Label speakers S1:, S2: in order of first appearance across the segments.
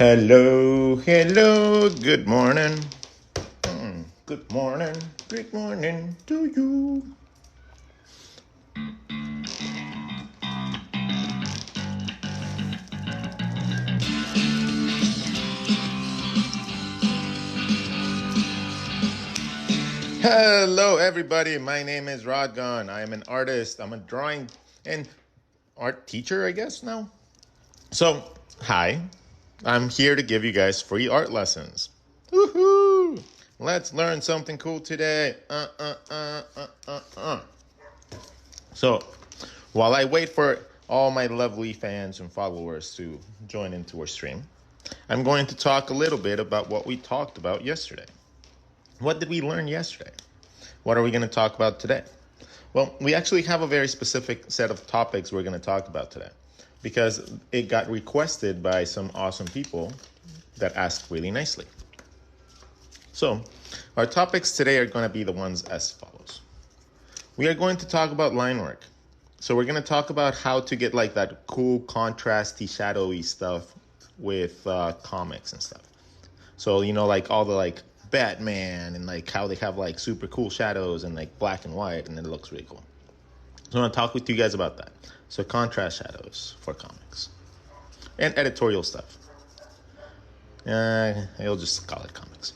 S1: Hello, hello, good morning. Good morning, good morning to you. Hello, everybody. My name is Rodgon. I am an artist. I'm a drawing and art teacher, I guess, now. So, hi. I'm here to give you guys free art lessons. Woohoo! Let's learn something cool today. So, while I wait for all my lovely fans and followers to join into our stream, I'm going to talk a little bit about what we talked about yesterday. What did we learn yesterday? What are we going to talk about today? Well, we actually have a very specific set of topics we're going to talk about today because it got requested by some awesome people that asked really nicely. So, our topics today are going to be the ones as follows. We are going to talk about line work. So we're going to talk about how to get like that cool contrasty shadowy stuff with comics and stuff. So, like all the like Batman and like how they have like super cool shadows and like black and white and it looks really cool. So I want to talk with you guys about that. So contrast shadows for comics and editorial stuff. I'll just call it comics.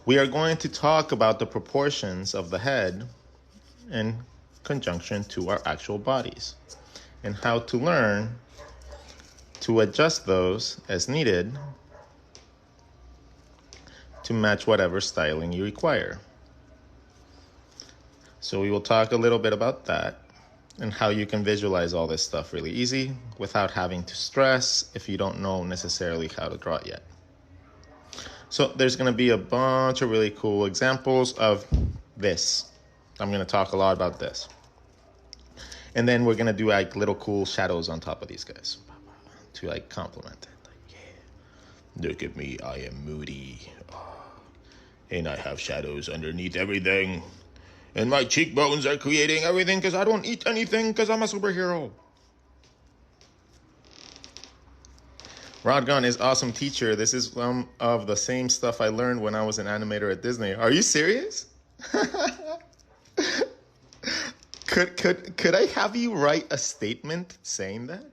S1: We are going to talk about the proportions of the head in conjunction to our actual bodies and how to learn to adjust those as needed to match whatever styling you require. So we will talk a little bit about that and how you can visualize all this stuff really easy without having to stress if you don't know necessarily how to draw it yet. So there's going to be a bunch of really cool examples of this. I'm going to talk a lot about this. And then we're going to do like little cool shadows on top of these guys to like complement it. Like, yeah, look at me, I am moody. And I have shadows underneath everything. And my cheekbones are creating everything because I don't eat anything because I'm a superhero. Rodgon is awesome teacher. This is some of the same stuff I learned when I was an animator at Disney. Are you serious? Could I have you write a statement saying that?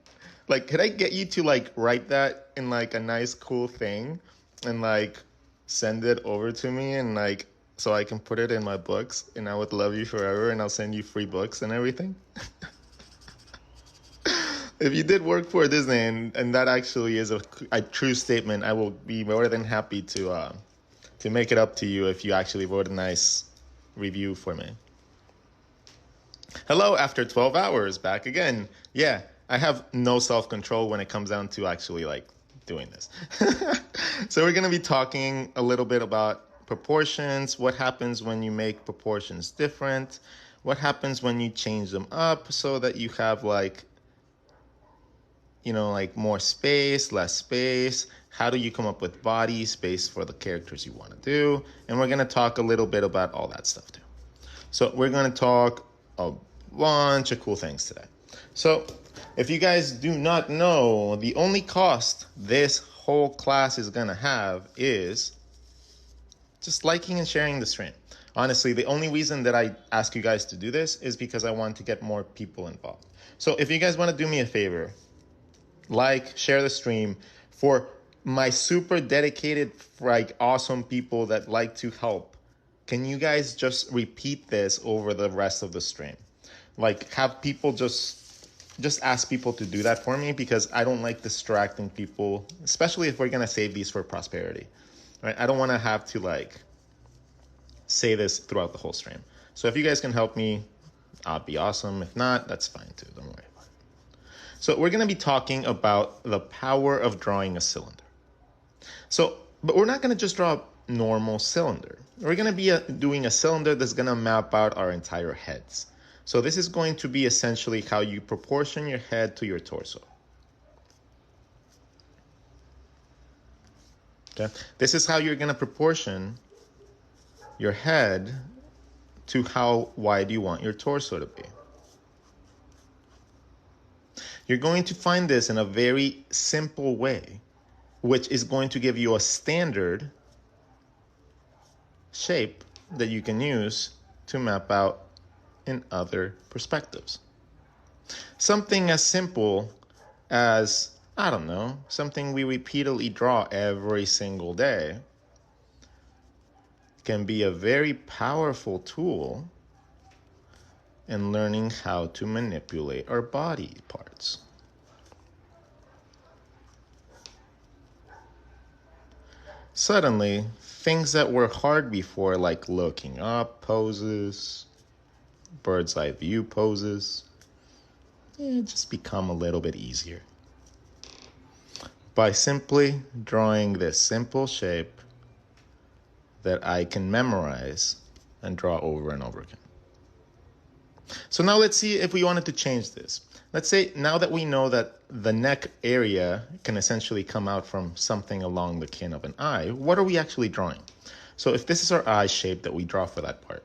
S1: Like, could I get you to like write that in like a nice cool thing and like send it over to me and like so I can put it in my books and I would love you forever and I'll send you free books and everything? If you did work for Disney and that actually is a true statement, I will be more than happy to make it up to you if you actually wrote a nice review for me. Hello, after 12 hours, back again. Yeah, I have no self-control when it comes down to actually like doing this. So we're going to be talking a little bit about proportions, what happens when you make proportions different, what happens when you change them up so that you have like, like more space, less space. How do you come up with body space for the characters you want to do? And we're going to talk a little bit about all that stuff too. So we're going to talk a bunch of cool things today. So if you guys do not know, the only cost this whole class is going to have is just liking and sharing the stream. Honestly, the only reason that I ask you guys to do this is because I want to get more people involved. So if you guys want to do me a favor, like, share the stream. For my super dedicated, like, awesome people that like to help, can you guys just repeat this over the rest of the stream? Like, have people just ask people to do that for me because I don't like distracting people, especially if we're going to save these for prosperity. Right? I don't want to have to, like, say this throughout the whole stream. So if you guys can help me, I'll be awesome. If not, that's fine too. Don't worry. So we're going to be talking about the power of drawing a cylinder. But we're not going to just draw a normal cylinder. We're going to be doing a cylinder that's going to map out our entire heads. So this is going to be essentially how you proportion your head to your torso. Okay? This is how you're going to proportion your head to how wide you want your torso to be. You're going to find this in a very simple way which is going to give you a standard shape that you can use to map out in other perspectives. Something as simple as, I don't know, something we repeatedly draw every single day can be a very powerful tool in learning how to manipulate our body parts. Suddenly, things that were hard before, like looking up poses, bird's eye view poses, just become a little bit easier. By simply drawing this simple shape that I can memorize and draw over and over again. So now let's see if we wanted to change this. Let's say now that we know that the neck area can essentially come out from something along the kin of an eye, what are we actually drawing? So if this is our eye shape that we draw for that part,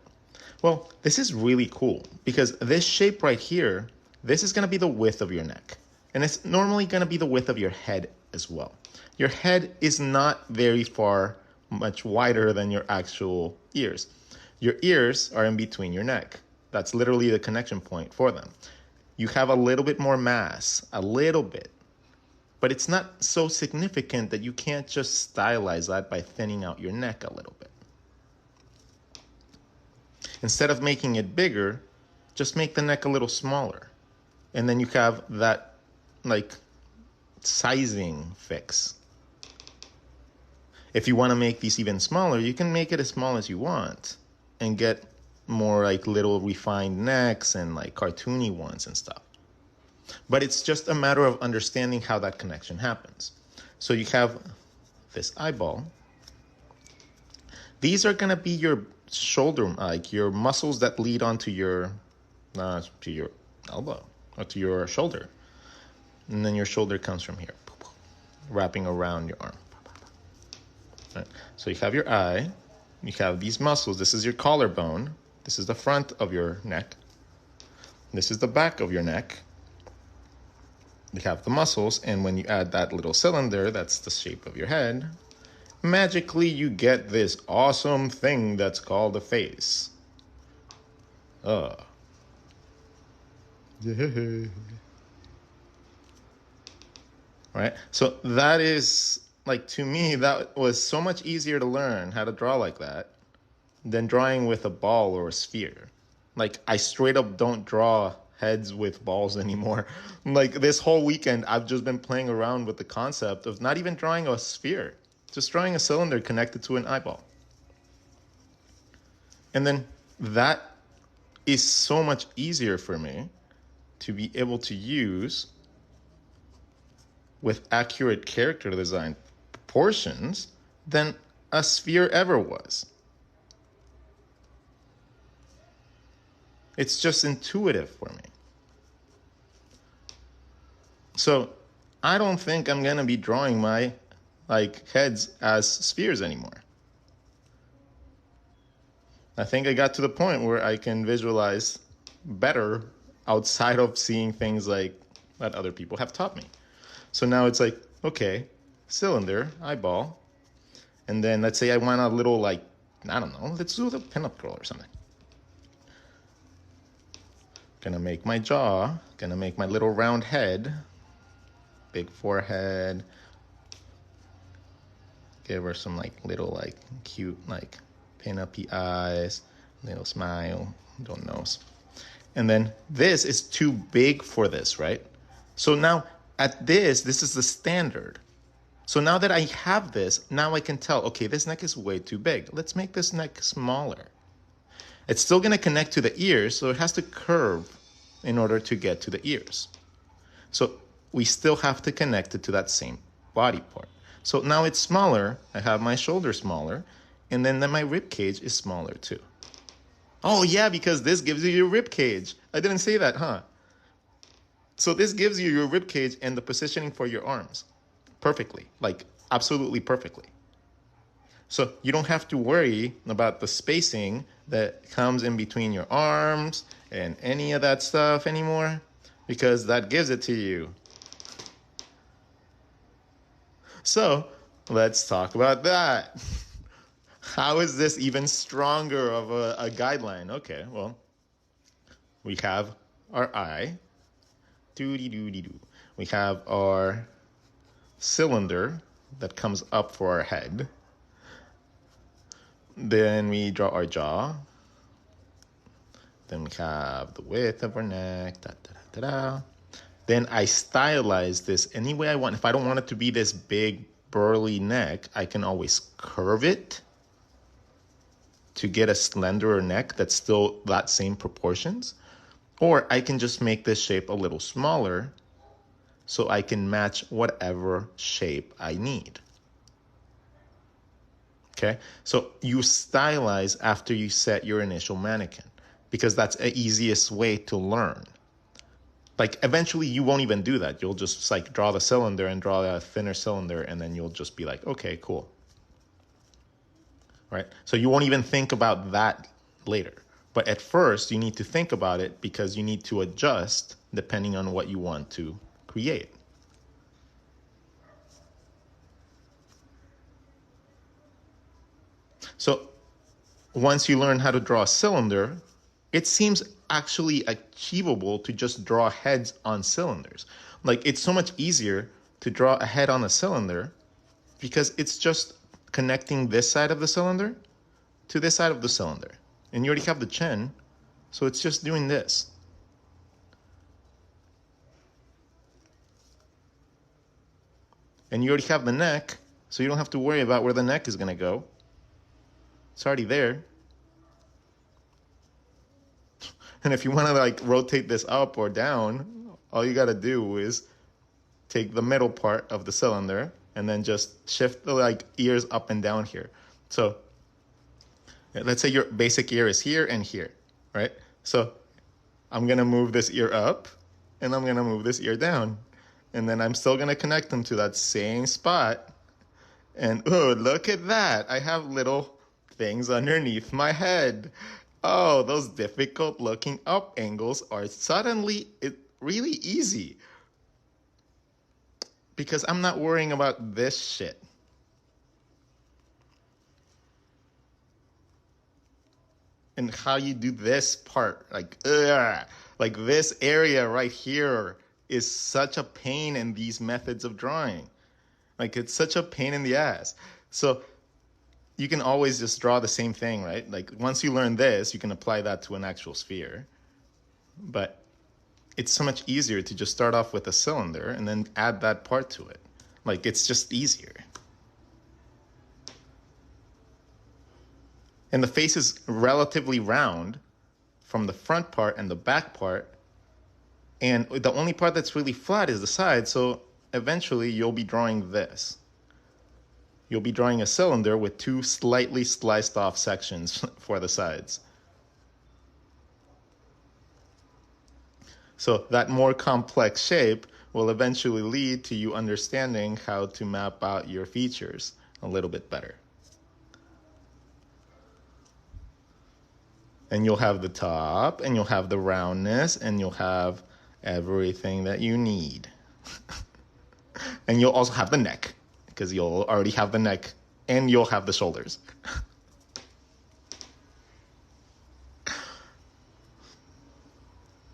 S1: well, this is really cool because this shape right here, this is going to be the width of your neck. And it's normally going to be the width of your head as well. Your head is not very far, much wider than your actual ears. Your ears are in between your neck. That's literally the connection point for them. You have a little bit more mass, a little bit, but it's not so significant that you can't just stylize that by thinning out your neck a little bit. Instead of making it bigger, just make the neck a little smaller. And then you have that like sizing fix. If you want to make these even smaller, you can make it as small as you want and get more like little refined necks and like cartoony ones and stuff. But it's just a matter of understanding how that connection happens. So you have this eyeball. These are going to be your shoulder, like your muscles that lead onto your elbow or to your shoulder. And then your shoulder comes from here, wrapping around your arm. Right. So you have your eye, you have these muscles. This is your collarbone. This is the front of your neck. This is the back of your neck. You have the muscles, and when you add that little cylinder, that's the shape of your head, magically you get this awesome thing that's called a face. Right? So that is, like, to me, that was so much easier to learn how to draw like that than drawing with a ball or a sphere. Like, I straight up don't draw heads with balls anymore. Like, this whole weekend, I've just been playing around with the concept of not even drawing a sphere, just drawing a cylinder connected to an eyeball. And then that is so much easier for me to be able to use with accurate character design proportions than a sphere ever was. It's just intuitive for me. So I don't think I'm going to be drawing my heads as spheres anymore. I think I got to the point where I can visualize better outside of seeing things like that other people have taught me. So now it's like, okay, cylinder, eyeball, and then let's say I want a little I don't know, let's do the pinup girl or something. Gonna make my jaw, gonna make my little round head, big forehead, give her some little cute pin-uppy eyes, little smile, little nose. And then this is too big for this, right? So now at this is the standard. So now that I have this, now I can tell, okay, this neck is way too big. Let's make this neck smaller. It's still going to connect to the ears, so it has to curve in order to get to the ears. So we still have to connect it to that same body part. So now it's smaller. I have my shoulder smaller, and then my rib cage is smaller too. Oh yeah, because this gives you your rib cage. I didn't say that, huh? So this gives you your rib cage and the positioning for your arms perfectly, absolutely perfectly. So you don't have to worry about the spacing that comes in between your arms and any of that stuff anymore, because that gives it to you. So let's talk about that. How is this even stronger of a guideline? Okay, well, we have our eye. Doo-dee-doo-dee-doo. We have our cylinder that comes up for our head. Then we draw our jaw. Then we have the width of our neck. Da, da, da, da, da. Then I stylize this any way I want. If I don't want it to be this big, burly neck, I can always curve it to get a slenderer neck that's still that same proportions. Or I can just make this shape a little smaller so I can match whatever shape I need. Okay, so you stylize after you set your initial mannequin because that's the easiest way to learn. Like eventually you won't even do that. You'll just like draw the cylinder and draw a thinner cylinder and then you'll just be like, okay, cool. Right? So you won't even think about that later. But at first you need to think about it because you need to adjust depending on what you want to create. So once you learn how to draw a cylinder, it seems actually achievable to just draw heads on cylinders. Like it's so much easier to draw a head on a cylinder because it's just connecting this side of the cylinder to this side of the cylinder. And you already have the chin, so it's just doing this. And you already have the neck, so you don't have to worry about where the neck is gonna go. It's already there. And if you want to like rotate this up or down, all you got to do is take the middle part of the cylinder and then just shift the like ears up and down here. So let's say your basic ear is here and here, right? So I'm going to move this ear up and I'm going to move this ear down. And then I'm still going to connect them to that same spot. And oh, look at that. I have little things underneath my head. Oh, those difficult looking up angles are suddenly really easy because I'm not worrying about this shit. And how you do this part, like this area right here is such a pain in these methods of drawing. Like it's such a pain in the ass. So you can always just draw the same thing, right? Like once you learn this, you can apply that to an actual sphere. But it's so much easier to just start off with a cylinder and then add that part to it. Like it's just easier. And the face is relatively round from the front part and the back part. And the only part that's really flat is the side. So eventually you'll be drawing this. You'll be drawing a cylinder with two slightly sliced off sections for the sides. So that more complex shape will eventually lead to you understanding how to map out your features a little bit better. And you'll have the top, and you'll have the roundness, and you'll have everything that you need. And you'll also have the neck, because you'll already have the neck, and you'll have the shoulders.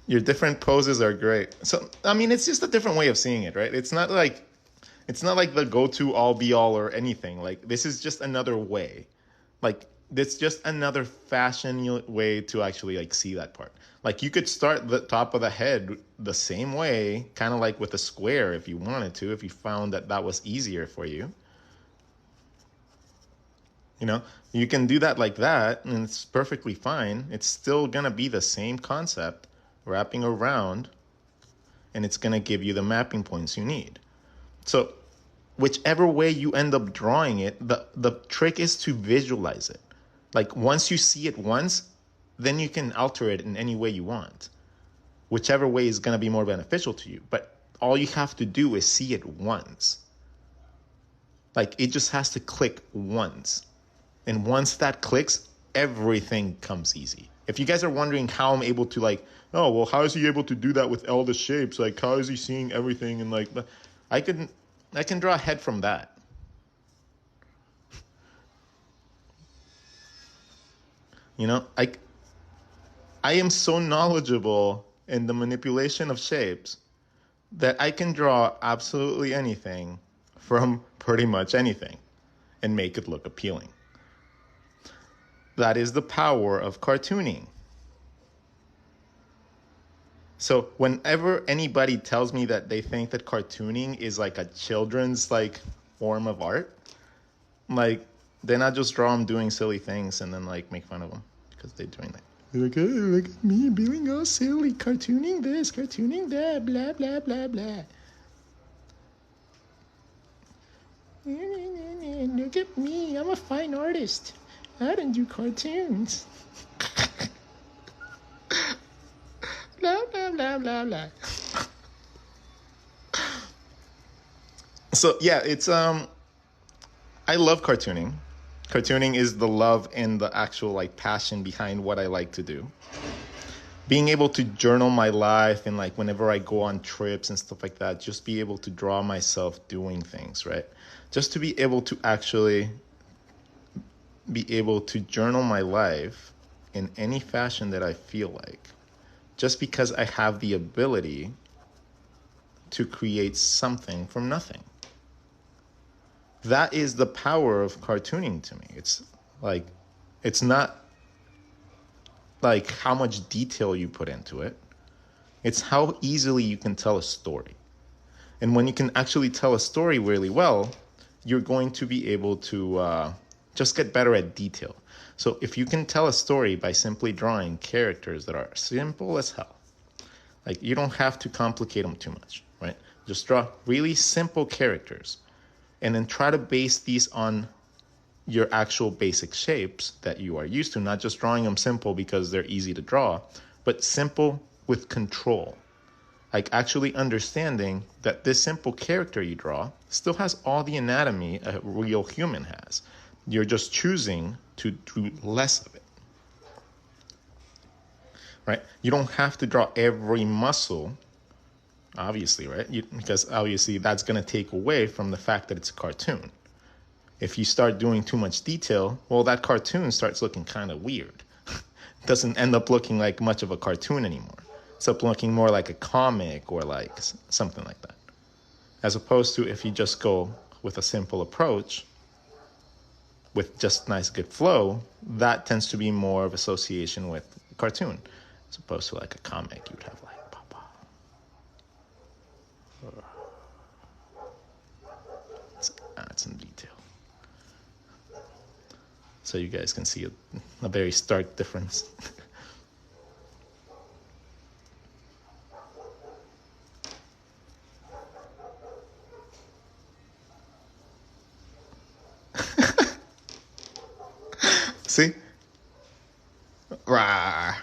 S1: Your different poses are great. So, I mean, it's just a different way of seeing it, right? It's not like the go-to all be all or anything. Like this is just another way. Like it's just another fashion way to actually like see that part. Like you could start the top of the head the same way, kind of like with a square if you wanted to, if you found that that was easier for you. You know, you can do that like that and it's perfectly fine. It's still gonna be the same concept wrapping around, and it's going to give you the mapping points you need. So whichever way you end up drawing it, the trick is to visualize it. Like once you see it once, then you can alter it in any way you want. Whichever way is going to be more beneficial to you. But all you have to do is see it once. Like it just has to click once. And once that clicks, everything comes easy. If you guys are wondering how I'm able to like, oh, well, how is he able to do that with all the shapes? Like, how is he seeing everything? And like, I can draw a head from that. You know, I am so knowledgeable in the manipulation of shapes that I can draw absolutely anything from pretty much anything and make it look appealing. That is the power of cartooning. So whenever anybody tells me that they think that cartooning is like a children's like form of art, like then I just draw them doing silly things and then like make fun of them because they're doing that. They're like, oh, look at me being all silly, cartooning this, cartooning that, blah, blah, blah, blah. Look at me, I'm a fine artist. I don't do cartoons. Blah, blah, blah, blah, blah. So yeah, it's I love cartooning. Cartooning is the love and the actual like passion behind what I like to do. Being able to journal my life and like whenever I go on trips and stuff like that, just be able to draw myself doing things, right? Just to be able to actually be able to journal my life in any fashion that I feel like. Just because I have the ability to create something from nothing. That is the power of cartooning to me. It's like, it's not like how much detail you put into it. It's how easily you can tell a story. And when you can actually tell a story really well, you're going to be able to just get better at detail. So if you can tell a story by simply drawing characters that are simple as hell, like you don't have to complicate them too much, right? Just draw really simple characters and then try to base these on your actual basic shapes that you are used to, not just drawing them simple because they're easy to draw, but simple with control. Like actually understanding that this simple character you draw still has all the anatomy a real human has. You're just choosing to do less of it, right? You don't have to draw every muscle, obviously, right? Because obviously that's going to take away from the fact that it's a cartoon. If you start doing too much detail, well, that cartoon starts looking kind of weird. It doesn't end up looking like much of a cartoon anymore. It's up looking more like a comic or like something like that. As opposed to if you just go with a simple approach with just nice, good flow, that tends to be more of association with cartoon. As opposed to like a comic, you'd have like, papa. Let's add some detail. So you guys can see a very stark difference. See? Rah.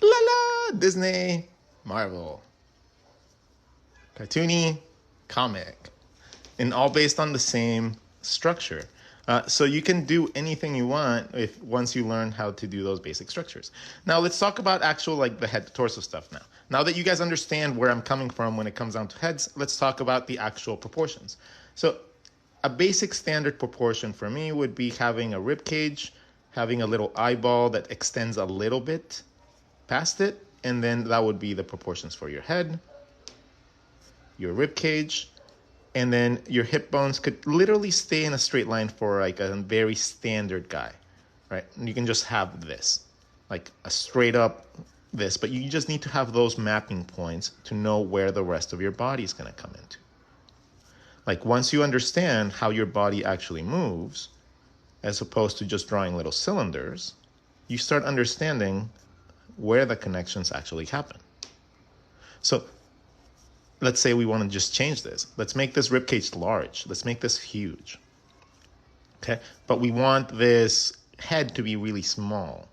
S1: La la, Disney, Marvel. Cartoony, comic. And all based on the same structure. So you can do anything you want if once you learn how to do those basic structures. Now let's talk about actual like the head to torso stuff now. Now that you guys understand where I'm coming from when it comes down to heads, let's talk about the actual proportions. So a basic standard proportion for me would be having a rib cage, having a little eyeball that extends a little bit past it, and then that would be the proportions for your head, your rib cage, and then your hip bones could literally stay in a straight line for like a very standard guy, right? And you can just have this, like a straight up this, but you just need to have those mapping points to know where the rest of your body is going to come into. Like once you understand how your body actually moves, as opposed to just drawing little cylinders, you start understanding where the connections actually happen. So let's say we want to just change this. Let's make this ribcage large. Let's make this huge. Okay, but we want this head to be really small.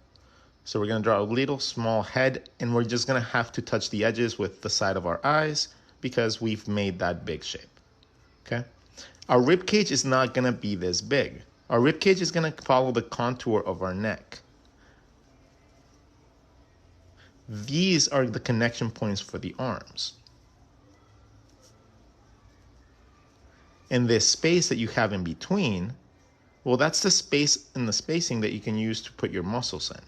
S1: So we're going to draw a little small head, and we're just going to have to touch the edges with the side of our eyes because we've made that big shape. Okay, our ribcage is not going to be this big. Our ribcage is going to follow the contour of our neck. These are the connection points for the arms. And this space that you have in between, Well, that's the space and the spacing that you can use to put your muscles in.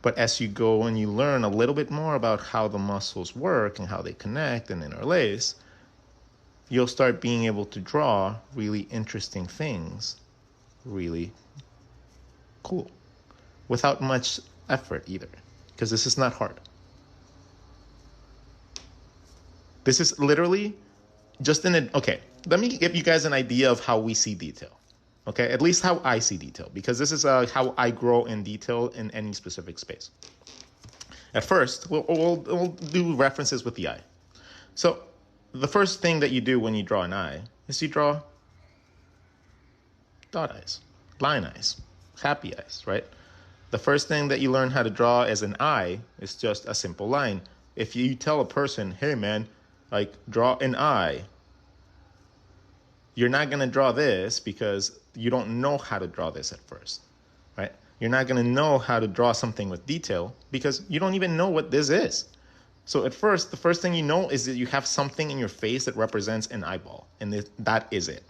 S1: But as you go and you learn a little bit more about how the muscles work and how they connect and interlace, you'll start being able to draw really interesting things, really cool, without much effort either, because this is not hard. This is literally just okay, let me give you guys an idea of how we see detail. Okay, at least how I see detail, because this is how I grow in detail in any specific space. At first, we'll do references with the eye. So the first thing that you do when you draw an eye is you draw dot eyes, line eyes, happy eyes, right? The first thing that you learn how to draw as an eye is just a simple line. If you tell a person, hey man, like draw an eye, you're not going to draw this because you don't know how to draw this at first, right? You're not going to know how to draw something with detail because you don't even know what this is. So at first, the first thing you know is that you have something in your face that represents an eyeball, and that is it.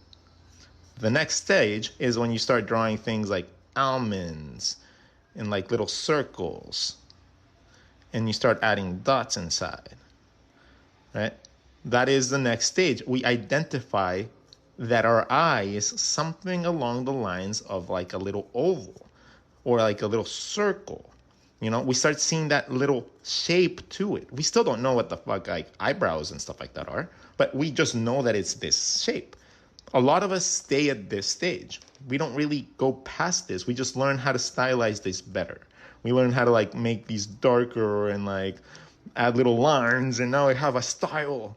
S1: The next stage is when you start drawing things like almonds and like little circles, and you start adding dots inside, right? That is the next stage. We identify that our eye is something along the lines of like a little oval or like a little circle. You know, we start seeing that little shape to it. We still don't know what the fuck like eyebrows and stuff like that are, but we just know that it's this shape. A lot of us stay at this stage. We don't really go past this. We just learn how to stylize this better. We learn how to like make these darker and like add little lines, and now I have a style.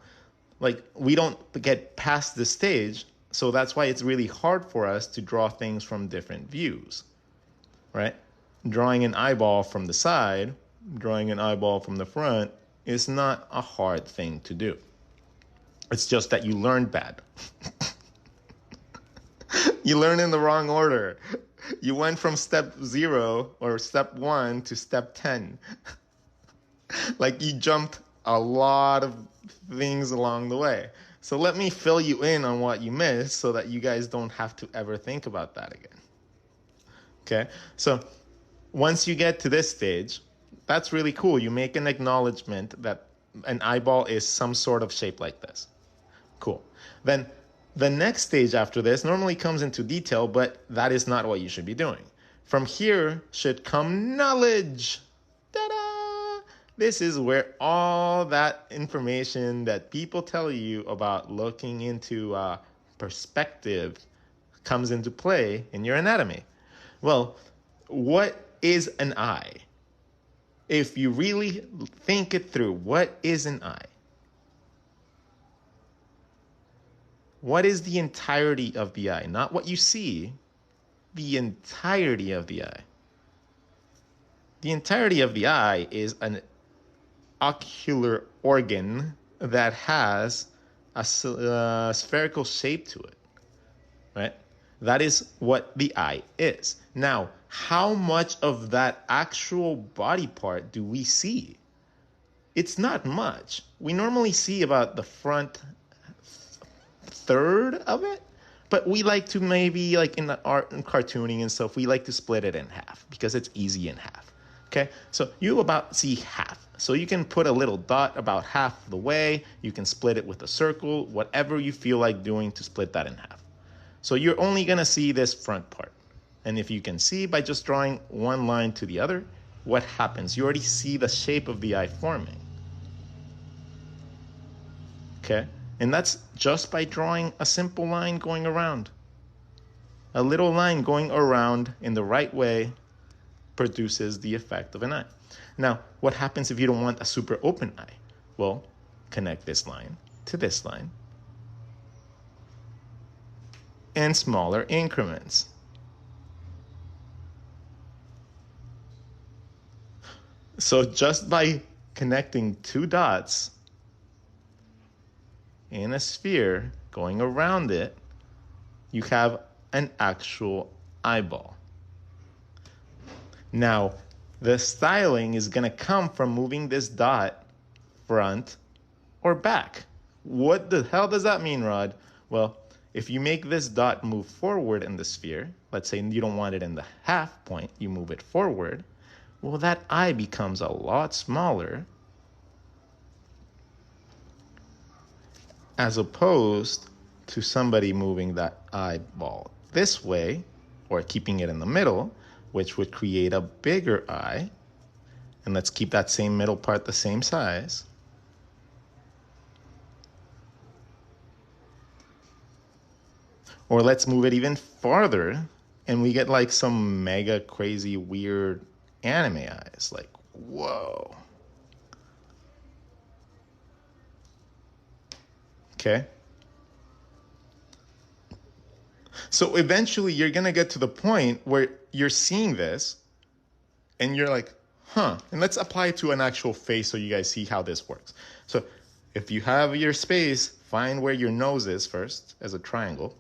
S1: Like, we don't get past this stage, so that's why it's really hard for us to draw things from different views, right? Drawing an eyeball from the side, drawing an eyeball from the front is not a hard thing to do. It's just that you learned bad. You learned in the wrong order. You went from step 0 or step 1 to step 10. Like, you jumped a lot of things along the way. So let me fill you in on what you missed so that you guys don't have to ever think about that again. Okay? So once you get to this stage, that's really cool. You make an acknowledgement that an eyeball is some sort of shape like this. Cool. Then the next stage after this normally comes into detail, but that is not what you should be doing. From here should come knowledge. Ta-da! This is where all that information that people tell you about looking into perspective comes into play in your anatomy. Well, what is an eye? If you really think it through, what is an eye? What is the entirety of the eye? Not what you see, the entirety of the eye. The entirety of the eye is an ocular organ that has a spherical shape to it, right? That is what the eye is. Now, how much of that actual body part do we see? It's not much. We normally see about the front third of it, but we like to maybe, like in the art and cartooning and stuff, we like to split it in half because it's easy in half. Okay, so you about see half. So you can put a little dot about half the way. You can split it with a circle, whatever you feel like doing to split that in half. So you're only going to see this front part. And if you can see by just drawing one line to the other, what happens? You already see the shape of the eye forming. Okay, and that's just by drawing a simple line going around. A little line going around in the right way produces the effect of an eye. Now, what happens if you don't want a super open eye? Well, connect this line to this line in smaller increments. So just by connecting two dots in a sphere going around it, you have an actual eyeball. Now, the styling is going to come from moving this dot front or back, What the hell does that mean, Rod? Well, if you make this dot move forward in the sphere, let's say you don't want it in the half point, you move it forward, well, that eye becomes a lot smaller as opposed to somebody moving that eyeball this way or keeping it in the middle, which would create a bigger eye. And let's keep that same middle part the same size. Or let's move it even farther and we get like some mega crazy weird anime eyes. Like, whoa. Okay. So eventually you're going to get to the point where you're seeing this and you're like, huh. And let's apply it to an actual face so you guys see how this works. So if you have your space, find where your nose is first as a triangle.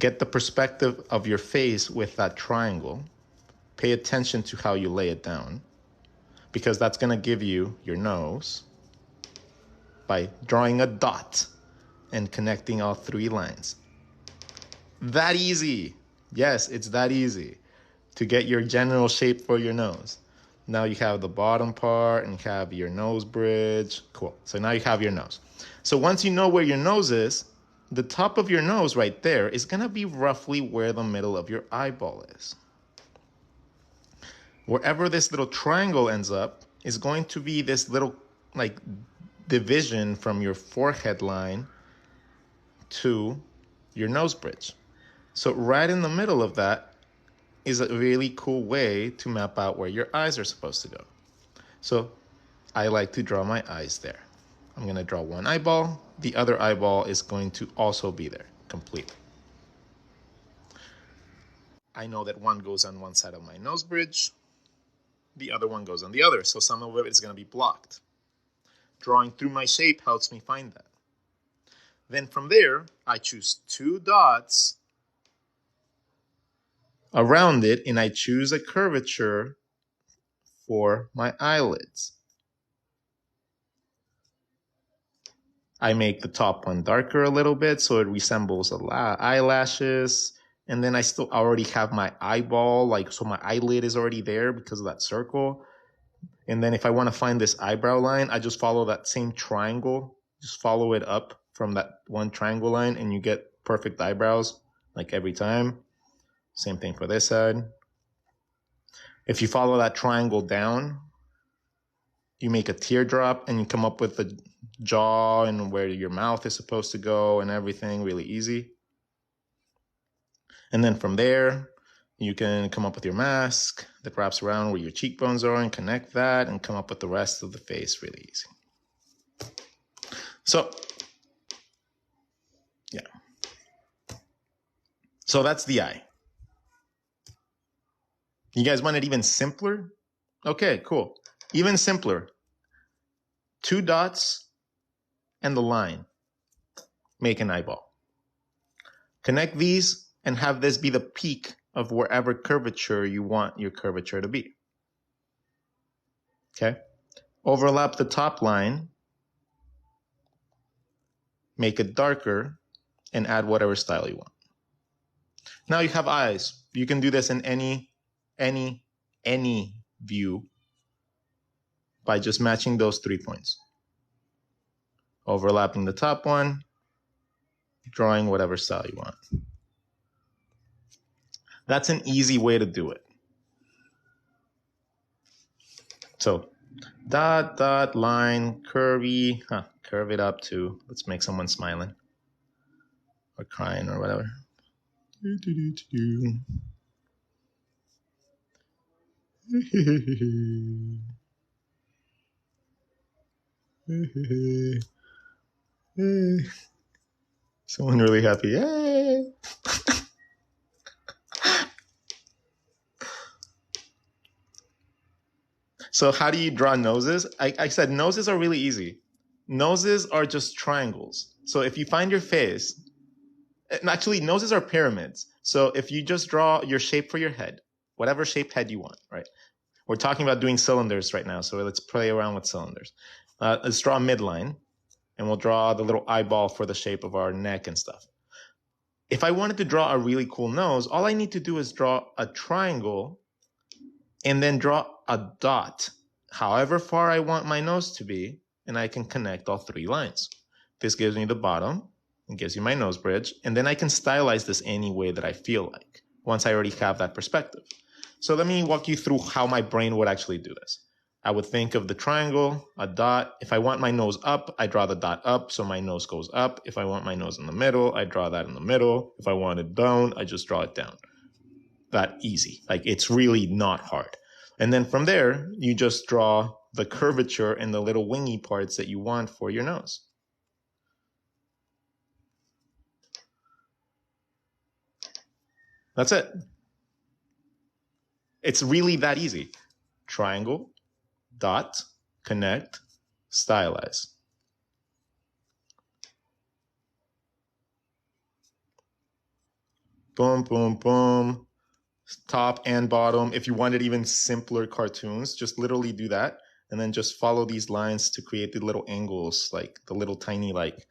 S1: Get the perspective of your face with that triangle. Pay attention to how you lay it down because that's going to give you your nose by drawing a dot and connecting all three lines. That easy. Yes, it's that easy to get your general shape for your nose. Now you have the bottom part and you have your nose bridge. Cool. So now you have your nose. So once you know where your nose is, the top of your nose right there is going to be roughly where the middle of your eyeball is. Wherever this little triangle ends up is going to be this little like division from your forehead line to your nose bridge. So right in the middle of that is a really cool way to map out where your eyes are supposed to go. So I like to draw my eyes there. I'm going to draw one eyeball. The other eyeball is going to also be there completely. I know that one goes on one side of my nose bridge. The other one goes on the other. So some of it is going to be blocked. Drawing through my shape helps me find that. Then from there, I choose two dots around it and I choose a curvature for my eyelids. I make the top one darker a little bit so it resembles eyelashes. And then I still already have my eyeball, like, so my eyelid is already there because of that circle. And then if I want to find this eyebrow line, I just follow that same triangle. Just follow it up from that one triangle line and you get perfect eyebrows like every time. Same thing for this side. If you follow that triangle down, you make a teardrop and you come up with the jaw and where your mouth is supposed to go and everything really easy. And then from there, you can come up with your mask that wraps around where your cheekbones are and connect that and come up with the rest of the face really easy. So, yeah. So that's the eye. You guys want it even simpler? Okay, cool. Even simpler. Two dots and the line make an eyeball. Connect these and have this be the peak of wherever curvature you want your curvature to be. Okay? Overlap the top line, make it darker, and add whatever style you want. Now you have eyes. You can do this in any view by just matching those 3 points. Overlapping the top one, drawing whatever style you want. That's an easy way to do it. So dot, dot, line, curvy, curve it up too. Let's make someone smiling or crying or whatever. Someone really happy. Yay! So how do you draw noses? I said noses are really easy. Noses are just triangles. So if you find your face, and actually noses are pyramids. So if you just draw your shape for your head, whatever shape head you want, right? We're talking about doing cylinders right now, so let's play around with cylinders. Let's draw a midline, and we'll draw the little eyeball for the shape of our neck and stuff. If I wanted to draw a really cool nose, all I need to do is draw a triangle and then draw a dot, however far I want my nose to be, and I can connect all three lines. This gives me the bottom, it gives you my nose bridge, and then I can stylize this any way that I feel like, once I already have that perspective. So let me walk you through how my brain would actually do this. I would think of the triangle, a dot. If I want my nose up, I draw the dot up, so my nose goes up. If I want my nose in the middle, I draw that in the middle. If I want it down, I just draw it down. That easy. Like, it's really not hard. And then from there, you just draw the curvature and the little wingy parts that you want for your nose. That's it. It's really that easy. Triangle, dot, connect, stylize. Boom, boom, boom. Top and bottom. If you wanted even simpler cartoons, just literally do that. And then just follow these lines to create the little angles, like the little tiny, like,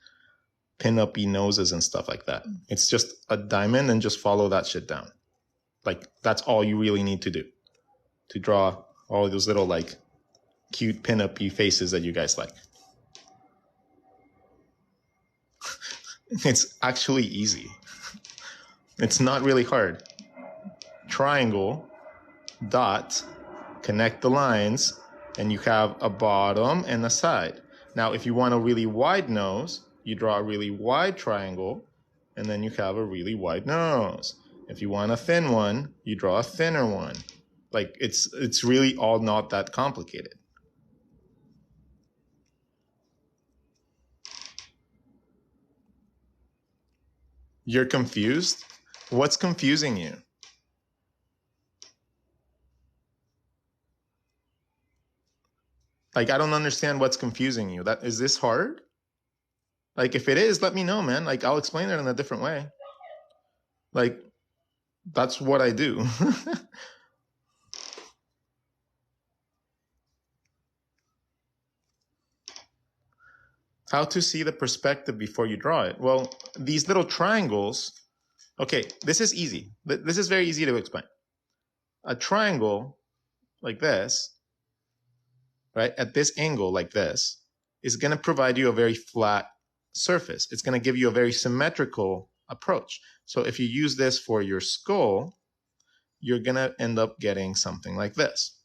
S1: pin-up-y noses and stuff like that. It's just a diamond, and just follow that shit down. Like, that's all you really need to do to draw all those little, like, cute pin-up-y faces that you guys like. It's actually easy. It's not really hard. Triangle, dot, connect the lines, and you have a bottom and a side. Now, if you want a really wide nose, you draw a really wide triangle, and then you have a really wide nose. If you want a thin one, you draw a thinner one. Like, it's really all not that complicated. You're confused? What's confusing you? Like, I don't understand what's confusing you. Is this hard? Like, if it is, let me know, man. Like, I'll explain it in a different way. Like, that's what I do. How to see the perspective before you draw it? Well, these little triangles, okay, this is easy. This is very easy to explain. A triangle like this, right, at this angle like this, is going to provide you a very flat surface. It's going to give you a very symmetrical approach. So if you use this for your skull, you're going to end up getting something like this,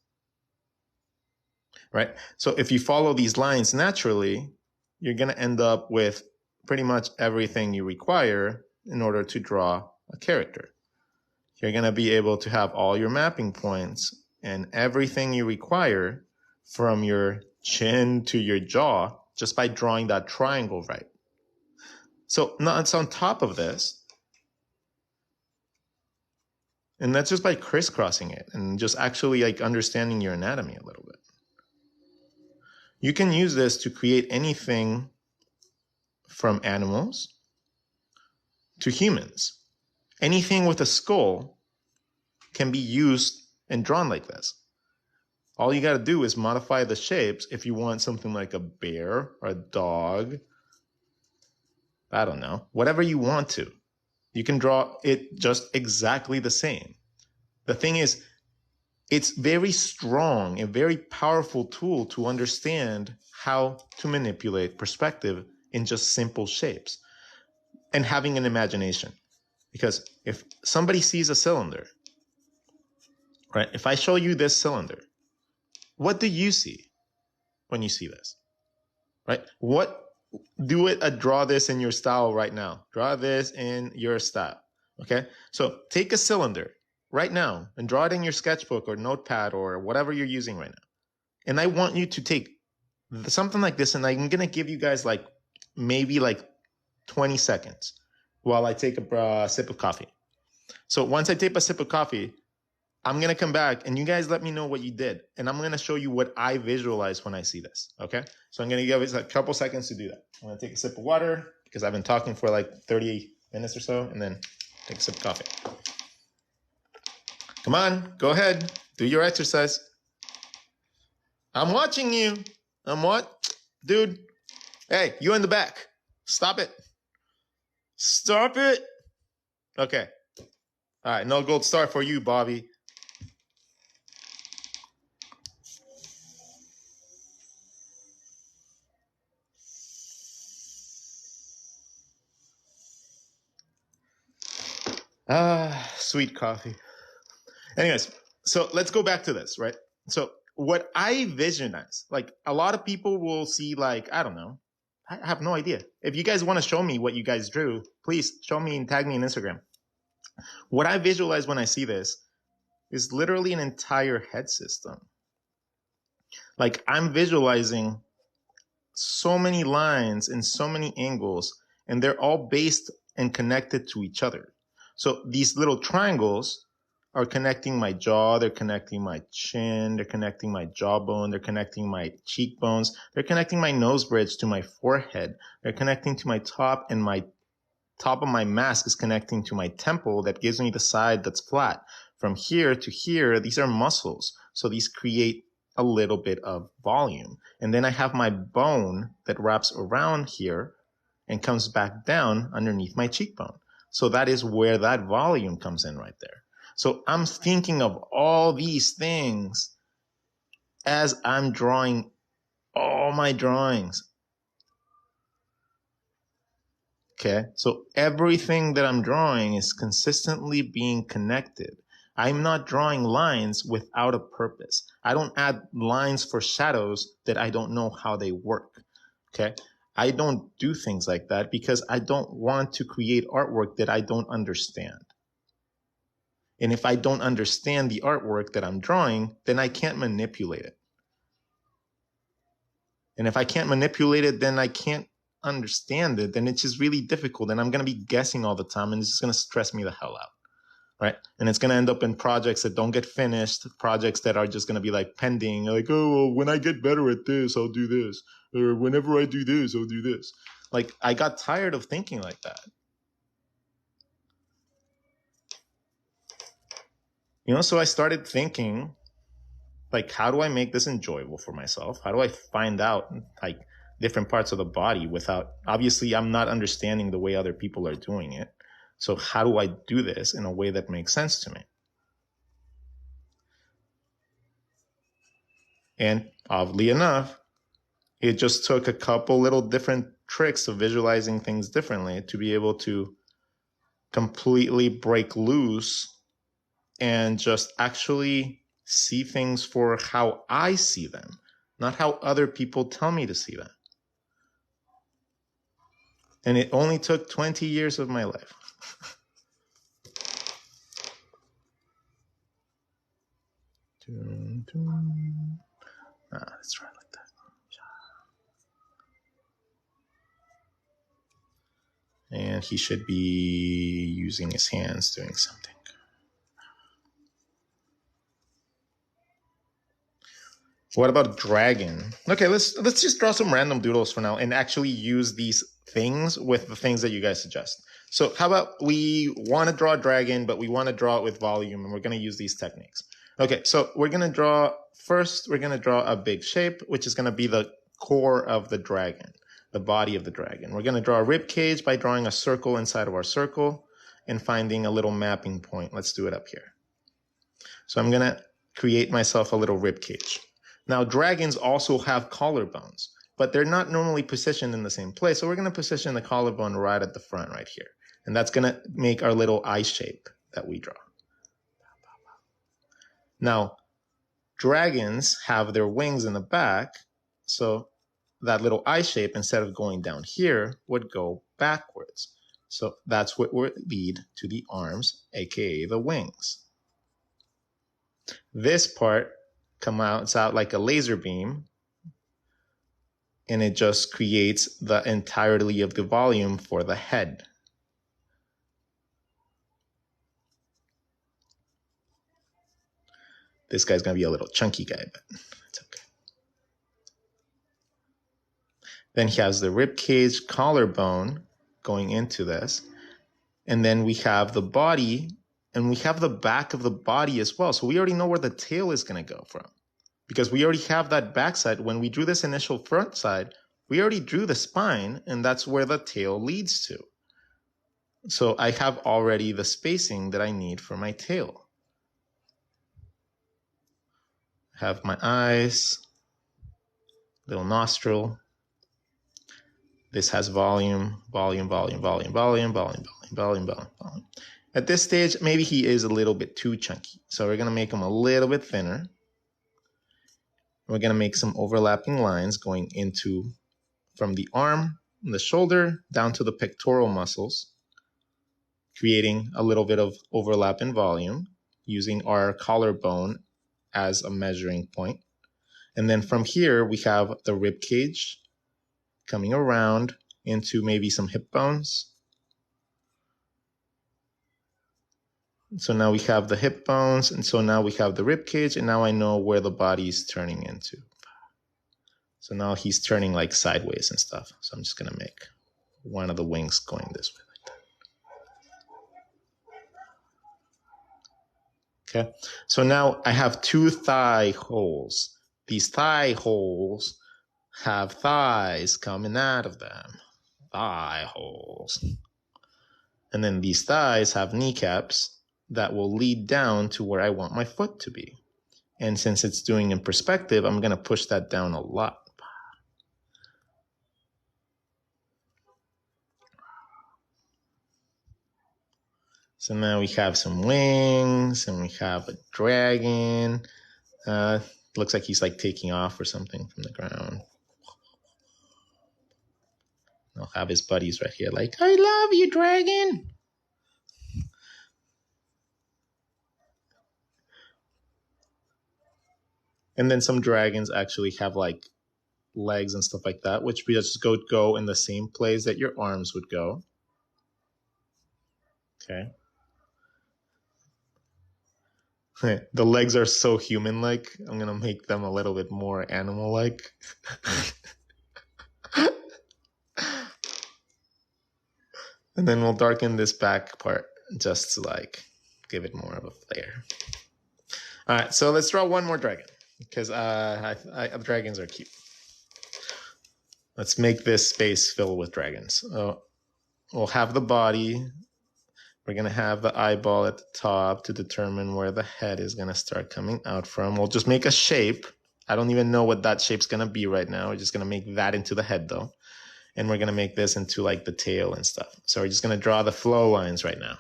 S1: right? So if you follow these lines naturally, you're going to end up with pretty much everything you require in order to draw a character. You're going to be able to have all your mapping points and everything you require from your chin to your jaw just by drawing that triangle right. So now it's on top of this, and that's just by crisscrossing it and just actually like understanding your anatomy a little bit. You can use this to create anything from animals to humans. Anything with a skull can be used and drawn like this. All you got to do is modify the shapes. If you want something like a bear or a dog, I don't know, whatever you want to, you can draw it just exactly the same. The thing is, it's very strong and very powerful tool to understand how to manipulate perspective in just simple shapes and having an imagination. Because if somebody sees a cylinder, right? If I show you this cylinder, what do you see when you see this, right? Draw this in your style right now. Draw this in your style, okay? So take a cylinder right now and draw it in your sketchbook or notepad or whatever you're using right now. And I want you to take something like this, and I'm going to give you guys like maybe like 20 seconds while I take a sip of coffee. So once I take a sip of coffee, I'm going to come back and you guys let me know what you did. And I'm going to show you what I visualize when I see this, okay? So I'm going to give it a couple seconds to do that. I'm going to take a sip of water because I've been talking for like 30 minutes or so, and then take a sip of coffee. Come on, go ahead. Do your exercise. I'm watching you. I'm what? Dude, hey, you in the back. Stop it. Stop it. Okay. All right, no gold star for you, Bobby. Ah, sweet coffee. Anyways, so let's go back to this, right? So what I visualize, like a lot of people will see, like, I don't know. I have no idea. If you guys want to show me what you guys drew, please show me and tag me on Instagram. What I visualize when I see this is literally an entire head system. Like I'm visualizing so many lines and so many angles, and they're all based and connected to each other. So these little triangles are connecting my jaw, they're connecting my chin, they're connecting my jawbone, they're connecting my cheekbones, they're connecting my nose bridge to my forehead, they're connecting to my top, and my top of my mask is connecting to my temple that gives me the side that's flat. From here to here, these are muscles. So these create a little bit of volume. And then I have my bone that wraps around here and comes back down underneath my cheekbone. So that is where that volume comes in right there. So I'm thinking of all these things as I'm drawing all my drawings. Okay, so everything that I'm drawing is consistently being connected. I'm not drawing lines without a purpose. I don't add lines for shadows that I don't know how they work. Okay, I don't do things like that because I don't want to create artwork that I don't understand. And if I don't understand the artwork that I'm drawing, then I can't manipulate it. And if I can't manipulate it, then I can't understand it. Then it's just really difficult. And I'm going to be guessing all the time. And it's just going to stress me the hell out. Right. And it's going to end up in projects that don't get finished, projects that are just going to be like pending, like, oh, well, when I get better at this, I'll do this. Or whenever I do this, I'll do this. Like, I got tired of thinking like that. You know, so I started thinking, like, how do I make this enjoyable for myself? How do I find out, like, different parts of the body without, obviously, I'm not understanding the way other people are doing it. So how do I do this in a way that makes sense to me? And oddly enough, it just took a couple little different tricks of visualizing things differently to be able to completely break loose and just actually see things for how I see them, not how other people tell me to see them. And it only took 20 years of my life. Let's try it like that. And he should be using his hands doing something. What about dragon? Okay, let's just draw some random doodles for now and actually use these things with the things that you guys suggest. So how about we want to draw a dragon, but we want to draw it with volume, and we're going to use these techniques. Okay, so we're going to draw, first we're going to draw a big shape, which is going to be the core of the dragon, the body of the dragon. We're going to draw a rib cage by drawing a circle inside of our circle and finding a little mapping point. Let's do it up here. So I'm going to create myself a little rib cage. Now, dragons also have collarbones, but they're not normally positioned in the same place. So we're going to position the collarbone right at the front right here. And that's going to make our little eye shape that we draw. Now, dragons have their wings in the back. So that little eye shape, instead of going down here, would go backwards. So that's what would lead to the arms, aka the wings. This part comes out like a laser beam, and it just creates the entirety of the volume for the head. This guy's going to be a little chunky guy, but it's okay. Then he has the rib cage, collarbone going into this. And then we have the body, and we have the back of the body as well. So we already know where the tail is going to go from, because we already have that back side. When we drew this initial front side, we already drew the spine, and that's where the tail leads to. So I have already the spacing that I need for my tail. I have my eyes, little nostril. This has volume, volume, volume, volume, volume, volume, volume, volume, volume. At this stage, maybe he is a little bit too chunky. So we're going to make him a little bit thinner. We're going to make some overlapping lines going into from the arm, the shoulder, down to the pectoral muscles, creating a little bit of overlap in volume using our collarbone as a measuring point. And then from here, we have the rib cage coming around into maybe some hip bones. So now we have the hip bones, and so now we have the rib cage, and now I know where the body is turning into. So now he's turning like sideways and stuff. So I'm just going to make one of the wings going this way like that. Okay. So now I have two thigh holes. These thigh holes have thighs coming out of them. Thigh holes. And then these thighs have kneecaps that will lead down to where I want my foot to be. And since it's doing in perspective, I'm going to push that down a lot. So now we have some wings, and we have a dragon. Looks like he's like taking off or something from the ground. I'll have his buddies right here like, I love you, dragon. And then some dragons actually have like legs and stuff like that, which we just go in the same place that your arms would go. Okay. The legs are so human-like. I'm going to make them a little bit more animal-like. And then we'll darken this back part just to like give it more of a flair. All right, so let's draw one more dragon because dragons are cute. Let's make this space fill with dragons. We'll have the body. We're going to have the eyeball at the top to determine where the head is going to start coming out from. We'll just make a shape. I don't even know what that shape's going to be right now. We're just going to make that into the head though. And we're going to make this into like the tail and stuff. So we're just going to draw the flow lines right now.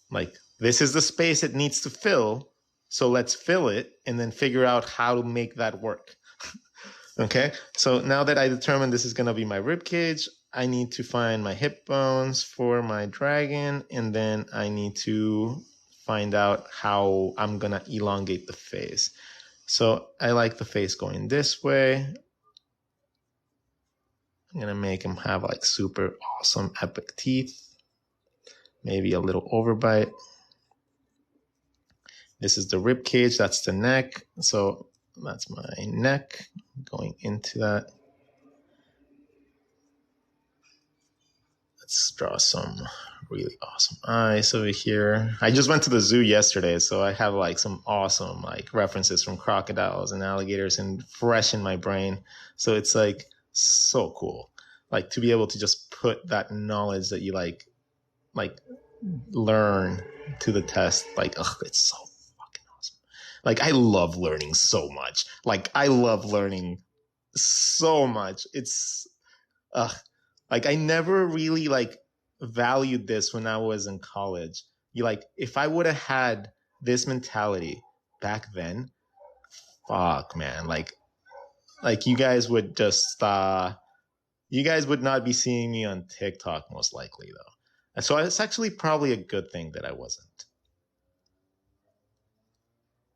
S1: Like this is the space it needs to fill. So let's fill it and then figure out how to make that work. Okay. So now that I determined this is going to be my rib cage, I need to find my hip bones for my dragon. And then I need to find out how I'm going to elongate the face. So I like the face going this way. I'm going to make him have like super awesome epic teeth. Maybe a little overbite. This is the rib cage. That's the neck. So that's my neck going into that. Let's draw some really awesome eyes over here. I just went to the zoo yesterday, so I have like some awesome like references from crocodiles and alligators and fresh in my brain. So it's like so cool. Like to be able to just put that knowledge that you like learn to the test. Like, it's so fucking awesome. Like I love learning so much. Like I love learning so much. It's like I never really like valued this when I was in college. If I would have had this mentality back then, fuck man, like you guys would just you guys would not be seeing me on TikTok most likely though. And so it's actually probably a good thing that I wasn't.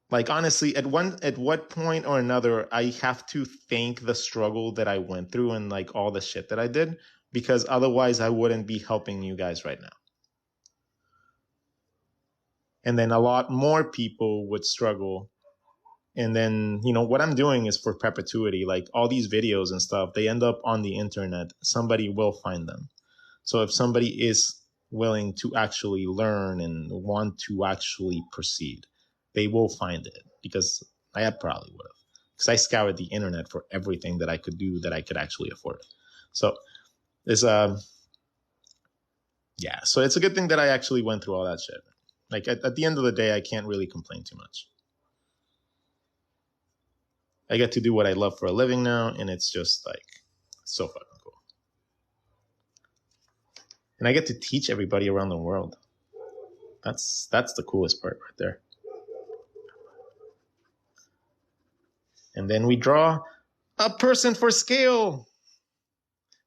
S1: Like honestly, at what point or another, I have to thank the struggle that I went through and like all the shit that I did, because otherwise I wouldn't be helping you guys right now. And then a lot more people would struggle. And then, what I'm doing is for perpetuity. Like all these videos and stuff, they end up on the internet. Somebody will find them. So if somebody is willing to actually learn and want to actually proceed, they will find it, because I probably would have. because I scoured the internet for everything that I could do that I could actually afford. So there's yeah, so it's a good thing that I actually went through all that shit. Like at the end of the day, I can't really complain too much. I get to do what I love for a living now, and it's just like so fucking cool. And I get to teach everybody around the world. That's the coolest part right there. And then we draw a person for scale.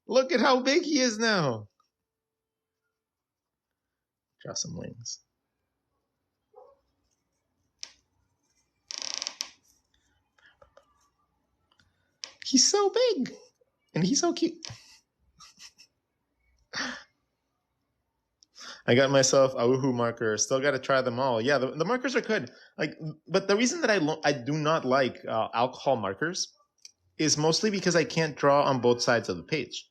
S1: Look at how big he is now. Draw some wings. He's so big. And he's so cute. I got myself a woohoo marker. Still got to try them all. Yeah, the markers are good. Like, but the reason that I do not like alcohol markers is mostly because I can't draw on both sides of the page.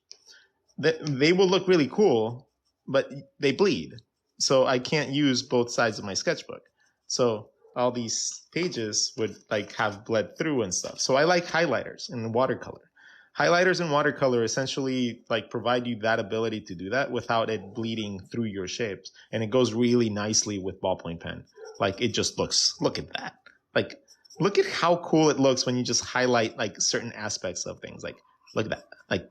S1: They will look really cool, but they bleed. So I can't use both sides of my sketchbook. So all these pages would like have bled through and stuff. So I like highlighters in watercolor. Highlighters in watercolor essentially like provide you that ability to do that without it bleeding through your shapes. And it goes really nicely with ballpoint pen. Like it just looks, look at that. Like, look at how cool it looks when you just highlight like certain aspects of things. Like, look at that. Like,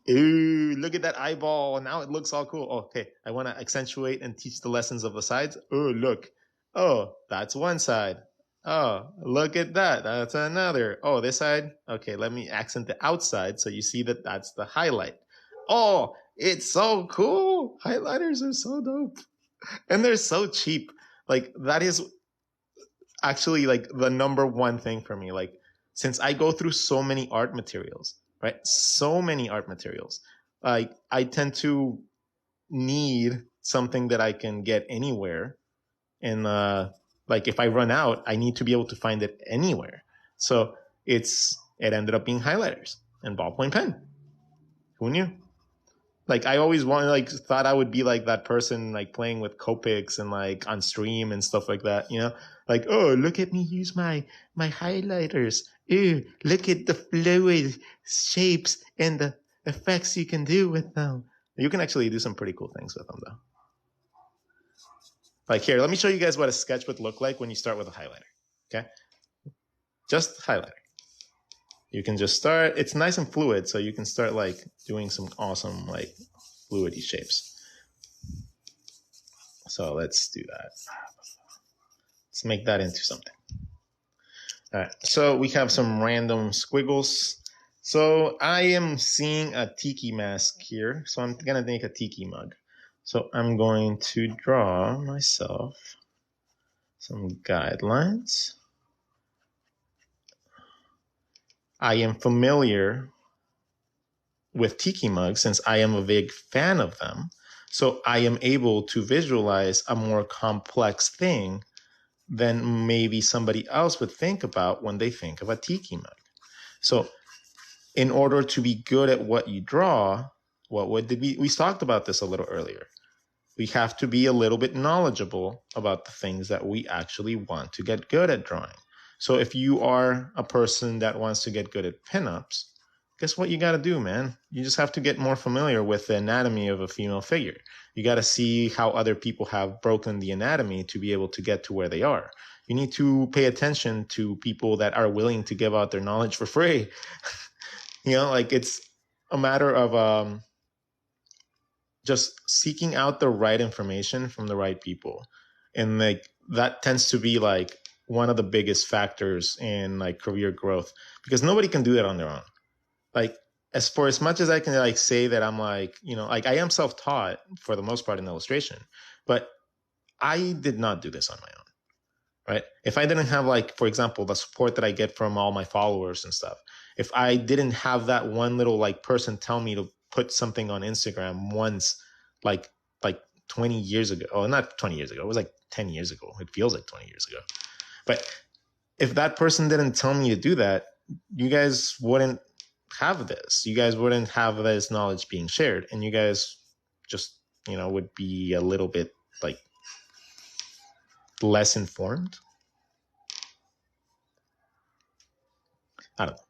S1: ooh, look at that eyeball. Now it looks all cool. Okay, I want to accentuate and teach the lessons of the sides. Oh, look. Oh, that's one side. Oh, look at that. That's another. Oh, this side. Okay, let me accent the outside so you see that that's the highlight. Oh, it's so cool. Highlighters are so dope. And they're so cheap. Like, that is actually like the number one thing for me. Like, since I go through so many art materials, right? So many art materials. Like, I tend to need something that I can get anywhere. And like if I run out, I need to be able to find it anywhere. So it ended up being highlighters and ballpoint pen. Who knew? Like I always wanted, like thought I would be like that person, like playing with Copics and like on stream and stuff like that. You know, like oh look at me use my highlighters. Ooh, look at the fluid shapes and the effects you can do with them. You can actually do some pretty cool things with them though. Like here, let me show you guys what a sketch would look like when you start with a highlighter. Okay, just highlighter. You can just start. It's nice and fluid, so you can start like doing some awesome like fluidy shapes. So let's do that. Let's make that into something. All right. So we have some random squiggles. So I am seeing a tiki mask here. So I'm going to make a tiki mug. So I'm going to draw myself some guidelines. I am familiar with tiki mugs since I am a big fan of them. So I am able to visualize a more complex thing than maybe somebody else would think about when they think of a tiki mug. So in order to be good at what you draw, we talked about this a little earlier. We have to be a little bit knowledgeable about the things that we actually want to get good at drawing. So if you are a person that wants to get good at pinups, guess what you got to do, man? You just have to get more familiar with the anatomy of a female figure. You got to see how other people have broken the anatomy to be able to get to where they are. You need to pay attention to people that are willing to give out their knowledge for free. You know, like it's a matter of just seeking out the right information from the right people. And like that tends to be like one of the biggest factors in like career growth because nobody can do that on their own. Like as much as I can like say that I'm like, you know, like I am self-taught for the most part in illustration, but I did not do this on my own. Right? If I didn't have like, for example, the support that I get from all my followers and stuff, if I didn't have that one little like person tell me to put something on Instagram once, like 20 years ago, oh, not 20 years ago, it was like 10 years ago. It feels like 20 years ago. But if that person didn't tell me to do that, you guys wouldn't have this. You guys wouldn't have this knowledge being shared. And you guys just, you know, would be a little bit like less informed. I don't know.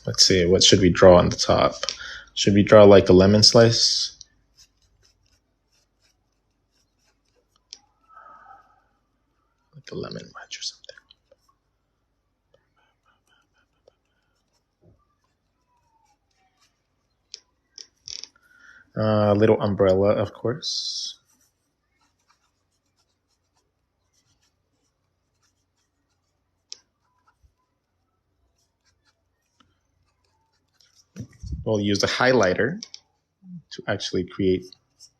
S1: Let's see, what should we draw on the top? Should we draw like a lemon slice? Like a lemon wedge or something. A little umbrella, of course. We'll use the highlighter to actually create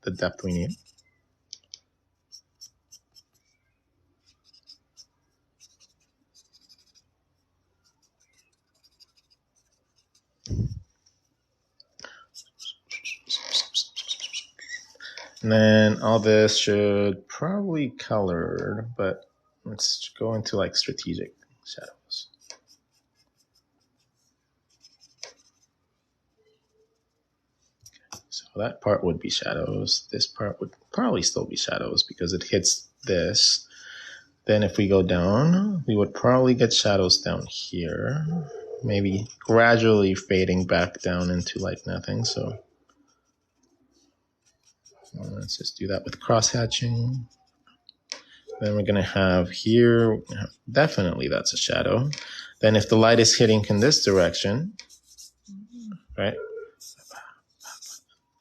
S1: the depth we need. And then all this should probably color, but let's go into like strategic shadows. So that part would be shadows. This part would probably still be shadows because it hits this. Then if we go down, we would probably get shadows down here, maybe gradually fading back down into like nothing. So let's just do that with cross hatching. Then we're gonna have here, definitely that's a shadow. Then if the light is hitting in this direction, right?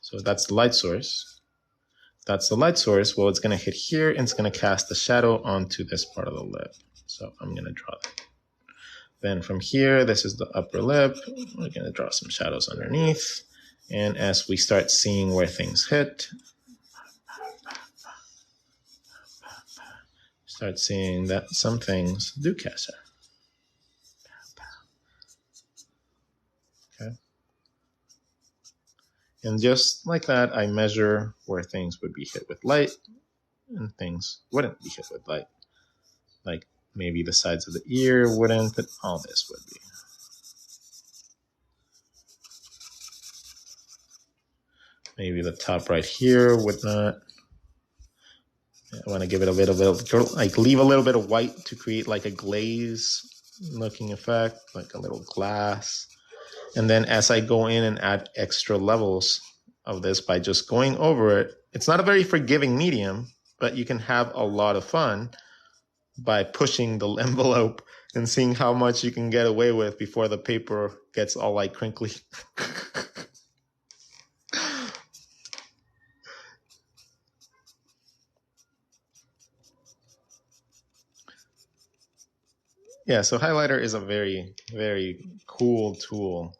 S1: So that's the light source. That's the light source. Well, it's gonna hit here and it's gonna cast a shadow onto this part of the lip. So I'm gonna draw that. Then from here, this is the upper lip. We're gonna draw some shadows underneath. And as we start seeing where things hit, start seeing that some things do cast out. Okay. And just like that, I measure where things would be hit with light and things wouldn't be hit with light. Like maybe the sides of the ear wouldn't, but all this would be. Maybe the top right here would not. I want to give it a little bit of, like leave a little bit of white to create like a glaze looking effect, like a little glass. And then as I go in and add extra levels of this by just going over it, it's not a very forgiving medium, but you can have a lot of fun by pushing the envelope and seeing how much you can get away with before the paper gets all like crinkly. Yeah, so highlighter is a very, very cool tool.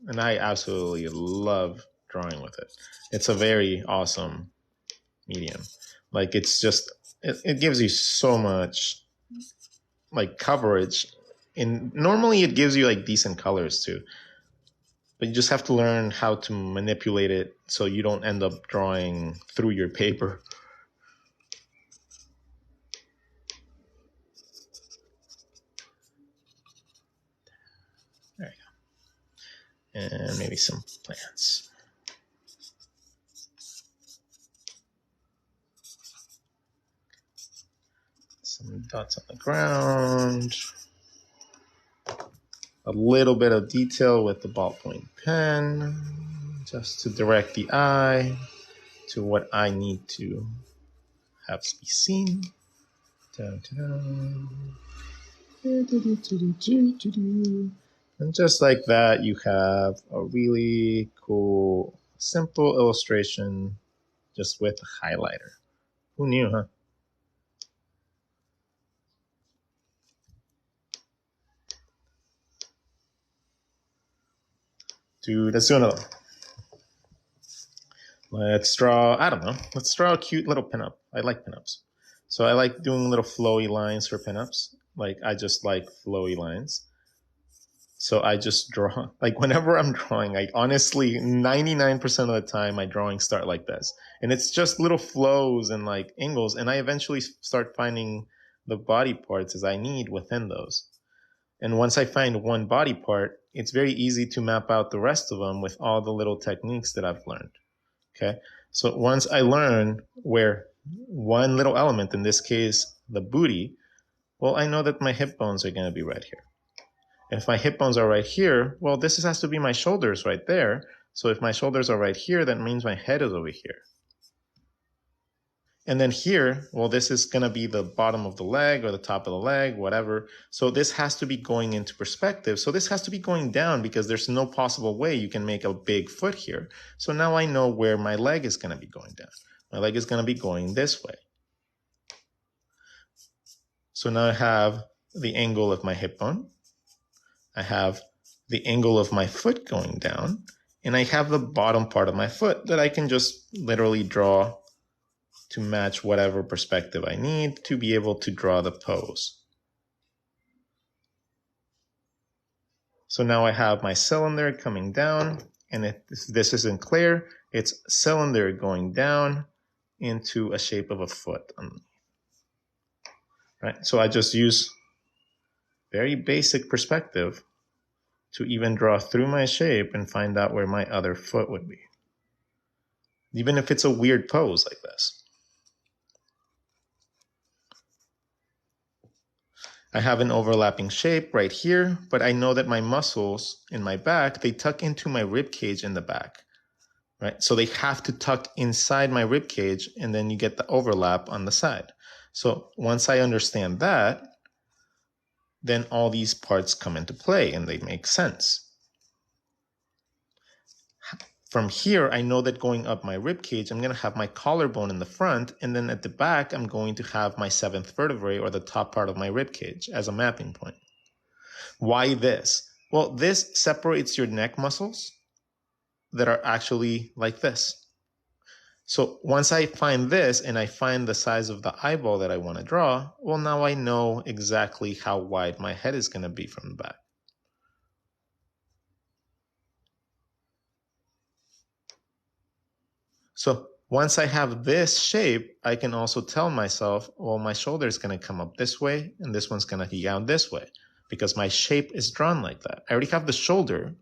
S1: And I absolutely love drawing with it. It's a very awesome medium. Like it's just, it gives you so much like coverage. And normally it gives you like decent colors too. But you just have to learn how to manipulate it so you don't end up drawing through your paper. There you go. And maybe some plants. Some dots on the ground. A little bit of detail with the ballpoint pen, just to direct the eye to what I need to have be seen. And just like that, you have a really cool, simple illustration just with a highlighter. Who knew, huh? Dude, let's do another one. Let's draw, I don't know, let's draw a cute little pinup. I like pinups. So I like doing little flowy lines for pinups. Like I just like flowy lines. So I just draw, like whenever I'm drawing, I honestly, 99% of the time, my drawings start like this. And it's just little flows and like angles. And I eventually start finding the body parts as I need within those. And once I find one body part, it's very easy to map out the rest of them with all the little techniques that I've learned. Okay. So once I learn where one little element, in this case, the booty, well, I know that my hip bones are going to be right here. If my hip bones are right here, well, this has to be my shoulders right there. So if my shoulders are right here, that means my head is over here. And then here, well, this is going to be the bottom of the leg or the top of the leg, whatever. So this has to be going into perspective. So this has to be going down because there's no possible way you can make a big foot here. So now I know where my leg is going to be going down. My leg is going to be going this way. So now I have the angle of my hip bone. I have the angle of my foot going down, and I have the bottom part of my foot that I can just literally draw to match whatever perspective I need to be able to draw the pose. So now I have my cylinder coming down, and if this isn't clear, it's cylinder going down into a shape of a foot. Right? So I just use very basic perspective to even draw through my shape and find out where my other foot would be. Even if it's a weird pose like this. I have an overlapping shape right here, but I know that my muscles in my back, they tuck into my rib cage in the back, right? So they have to tuck inside my rib cage, and then you get the overlap on the side. So once I understand that, then all these parts come into play and they make sense. From here, I know that going up my rib cage, I'm going to have my collarbone in the front, and then at the back, I'm going to have my seventh vertebrae, or the top part of my rib cage, as a mapping point. Why this? Well, this separates your neck muscles that are actually like this. So once I find this and I find the size of the eyeball that I want to draw, well, now I know exactly how wide my head is going to be from the back. So once I have this shape, I can also tell myself, well, my shoulder is going to come up this way and this one's going to go down this way because my shape is drawn like that. I already have the shoulder.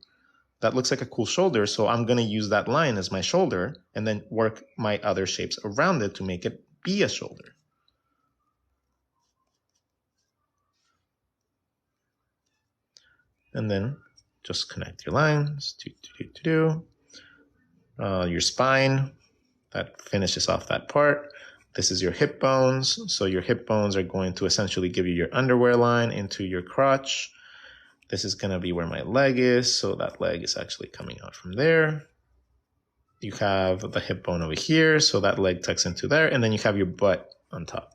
S1: That looks like a cool shoulder, so I'm going to use that line as my shoulder and then work my other shapes around it to make it be a shoulder. And then just connect your lines. Your spine, that finishes off that part. This is your hip bones. So your hip bones are going to essentially give you your underwear line into your crotch. This is going to be where my leg is. So that leg is actually coming out from there. You have the hip bone over here. So that leg tucks into there. And then you have your butt on top.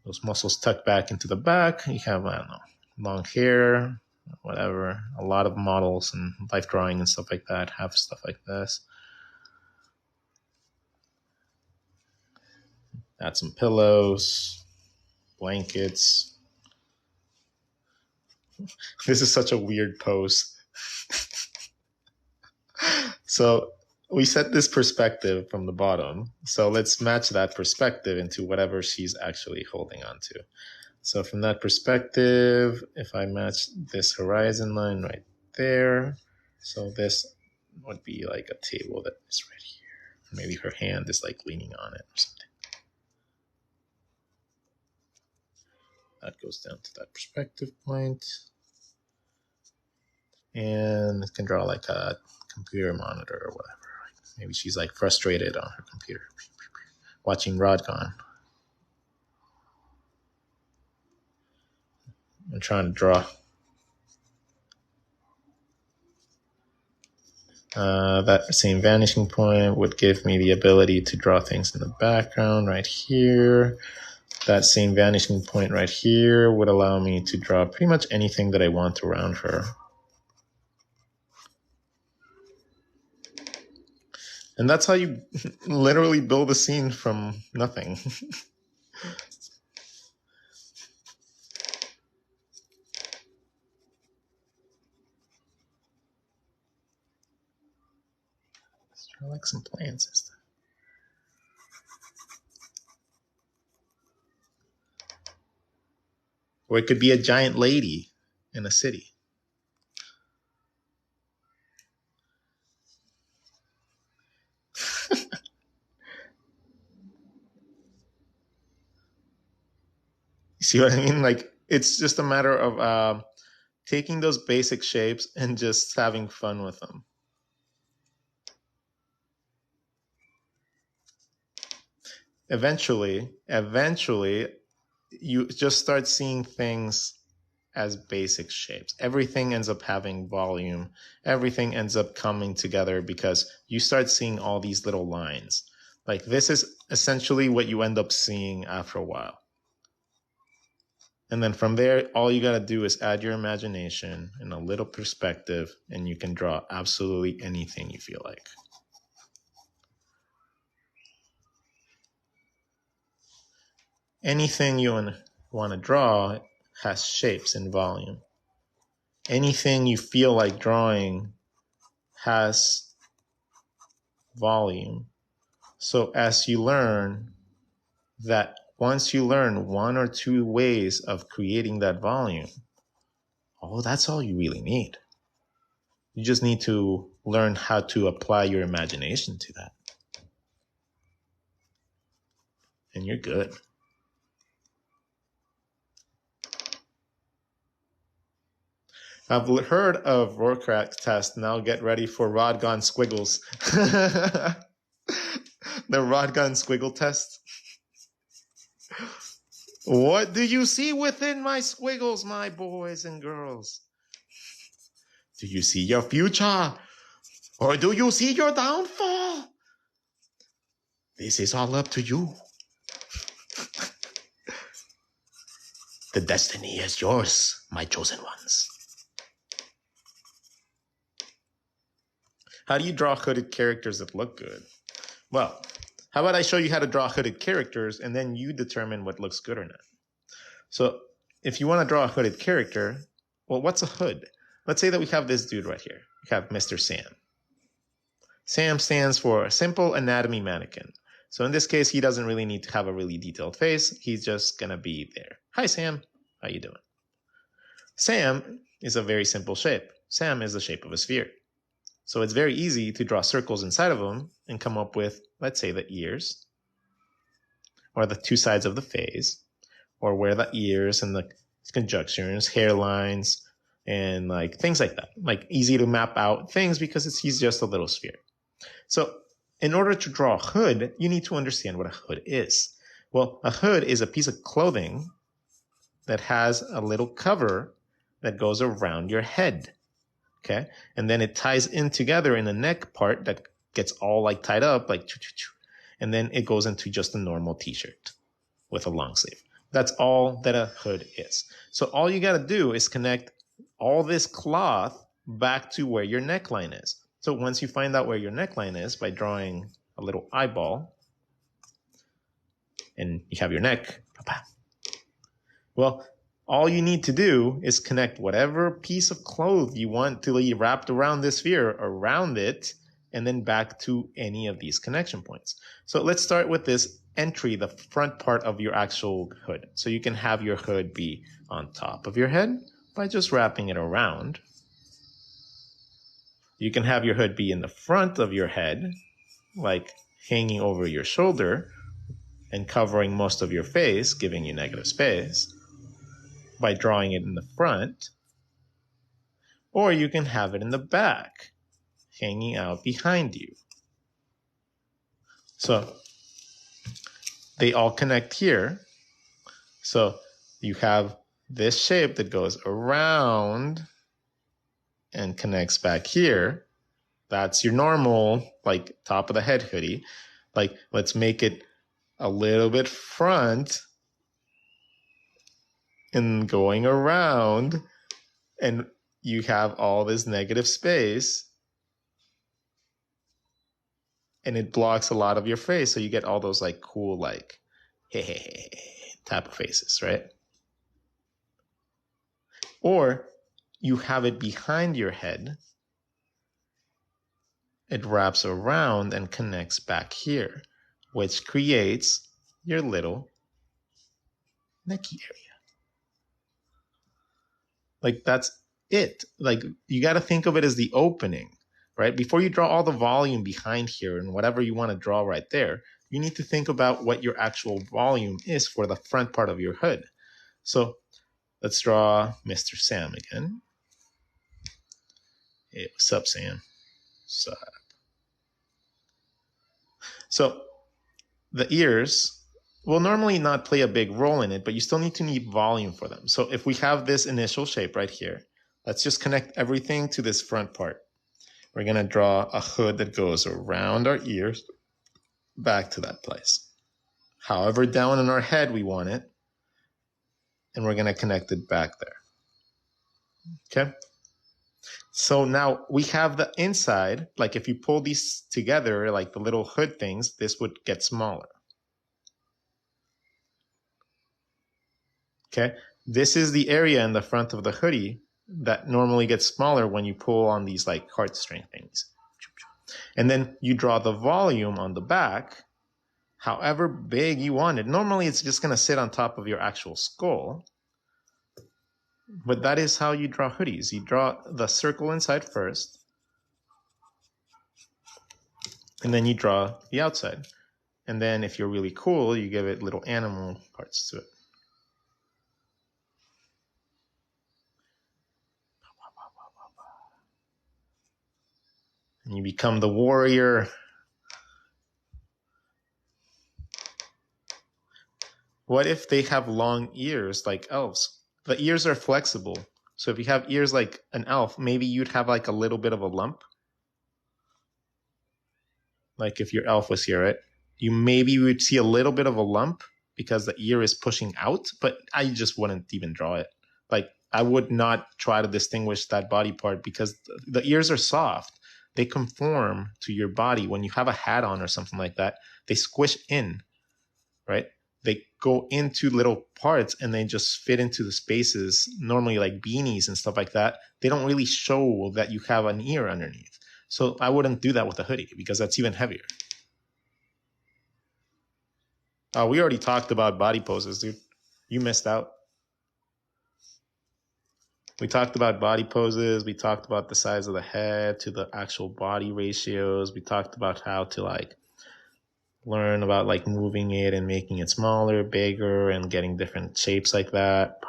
S1: Those muscles tuck back into the back. You have, I don't know, long hair, whatever. A lot of models and life drawing and stuff like that have stuff like this. Add some pillows, blankets. This is such a weird pose. So we set this perspective from the bottom. So let's match that perspective into whatever she's actually holding on to. So from that perspective, if I match this horizon line right there, so this would be like a table that is right here. Maybe her hand is like leaning on it or something. That goes down to that perspective point. And it can draw like a computer monitor or whatever. Maybe she's like frustrated on her computer, watching Rodgon. I'm trying to draw. That same vanishing point would give me the ability to draw things in the background right here. That same vanishing point right here would allow me to draw pretty much anything that I want around her. And that's how you literally build a scene from nothing. I like some plants and stuff. Or it could be a giant lady in a city. You see what I mean? Like, it's just a matter of taking those basic shapes and just having fun with them. Eventually, you just start seeing things as basic shapes. Everything ends up having volume. Everything ends up coming together because you start seeing all these little lines. Like, this is essentially what you end up seeing after a while. And then from there, all you got to do is add your imagination and a little perspective, and you can draw absolutely anything you feel like. Anything you want to draw has shapes and volume. Anything you feel like drawing has volume. So as you learn that, once you learn one or two ways of creating that volume, oh, that's all you really need. You just need to learn how to apply your imagination to that. And you're good. I've heard of Rorschach test. Now get ready for rod gun squiggles. The rod gun squiggle test. What do you see within my squiggles, my boys and girls? Do you see your future? Or do you see your downfall? This is all up to you. The destiny is yours, my chosen ones. How do you draw hooded characters that look good? Well, how about I show you how to draw hooded characters and then you determine what looks good or not. So if you want to draw a hooded character, well, what's a hood? Let's say that we have this dude right here. We have Mr. Sam. Sam stands for Simple Anatomy Mannequin. So in this case, he doesn't really need to have a really detailed face. He's just going to be there. Hi, Sam. How you doing? Sam is a very simple shape. Sam is the shape of a sphere. So it's very easy to draw circles inside of them and come up with, let's say, the ears, or the two sides of the face, or where the ears and the conjunctions, hairlines, and like things like that. Like, easy to map out things because he's just a little sphere. So in order to draw a hood, you need to understand what a hood is. Well, a hood is a piece of clothing that has a little cover that goes around your head. Okay. And then it ties in together in the neck part that gets all like tied up, like choo-choo-choo. And then it goes into just a normal t-shirt with a long sleeve. That's all that a hood is. So all you got to do is connect all this cloth back to where your neckline is. So once you find out where your neckline is by drawing a little eyeball, and you have your neck, well, all you need to do is connect whatever piece of cloth you want to be wrapped around this sphere around it, and then back to any of these connection points. So let's start with this entry, the front part of your actual hood. So you can have your hood be on top of your head by just wrapping it around. You can have your hood be in the front of your head, like hanging over your shoulder and covering most of your face, giving you negative space, by drawing it in the front. Or you can have it in the back, hanging out behind you. So they all connect here. So you have this shape that goes around and connects back here. That's your normal, like, top of the head hoodie. Like, let's make it a little bit front and going around, and you have all this negative space, and it blocks a lot of your face. So you get all those like cool, like, hey, hey, hey, hey type of faces, right? Or you have it behind your head it wraps around and connects back here, which creates your little necky area. Like that's it. Like you got to think of it as the opening, right? Before you draw all the volume behind here and whatever you want to draw right there, you need to think about what your actual volume is for the front part of your hood. So let's draw Mr. Sam again. Hey, what's up, Sam? What's up? So the ears will normally not play a big role in it, but you still need volume for them. So if we have this initial shape right here, let's just connect everything to this front part. We're going to draw a hood that goes around our ears back to that place. However down in our head we want it, and we're going to connect it back there. Okay? So now we have the inside, like if you pull these together, like the little hood things, this would get smaller. Okay? This is the area in the front of the hoodie that normally gets smaller when you pull on these like heartstring things. And then you draw the volume on the back, however big you want it. Normally it's just going to sit on top of your actual skull. But that is how you draw hoodies. You draw the circle inside first, and then you draw the outside. And then if you're really cool, you give it little animal parts to it. And you become the warrior. What if they have long ears like elves? The ears are flexible. So if you have ears like an elf, maybe you'd have like a little bit of a lump. Like if your elf was here, right? You maybe would see a little bit of a lump because the ear is pushing out, but I just wouldn't even draw it. Like I would not try to distinguish that body part because the ears are soft. They conform to your body. When you have a hat on or something like that, they squish in, right? They go into little parts and they just fit into the spaces, normally like beanies and stuff like that. They don't really show that you have an ear underneath. So I wouldn't do that with a hoodie because that's even heavier. We already talked about body poses, dude. You missed out. We talked about body poses. We talked about the size of the head to the actual body ratios. We talked about how to like learn about like moving it and making it smaller, bigger, and getting different shapes like that.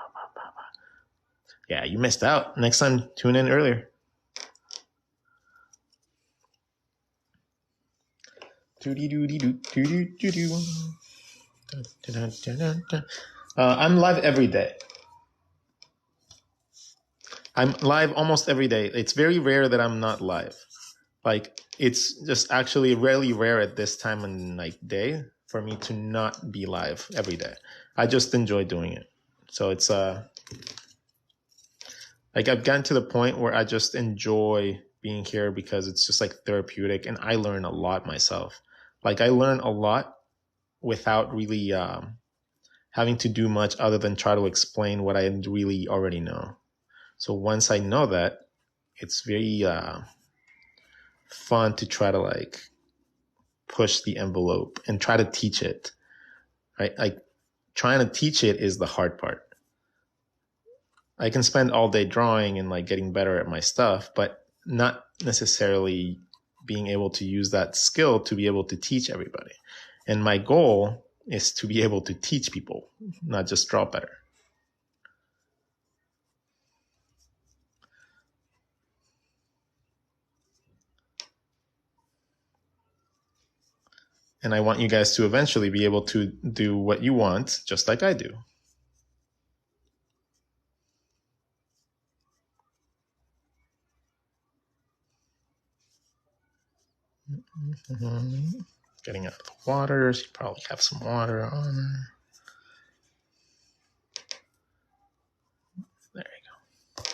S1: Yeah, you missed out. Next time, tune in earlier. I'm live every day. I'm live almost every day. It's very rare that I'm not live. Like it's just actually really rare at this time in like day for me to not be live every day. I just enjoy doing it. So it's like I've gotten to the point where I just enjoy being here because it's just like therapeutic and I learn a lot myself. Like I learn a lot without really having to do much other than try to explain what I really already know. So once I know that, it's very fun to try to like push the envelope and try to teach it, right? Like trying to teach it is the hard part. I can spend all day drawing and like getting better at my stuff, but not necessarily being able to use that skill to be able to teach everybody. And my goal is to be able to teach people, not just draw better. And I want you guys to eventually be able to do what you want, just like I do. Getting out of the water, so you probably have some water on. There you go.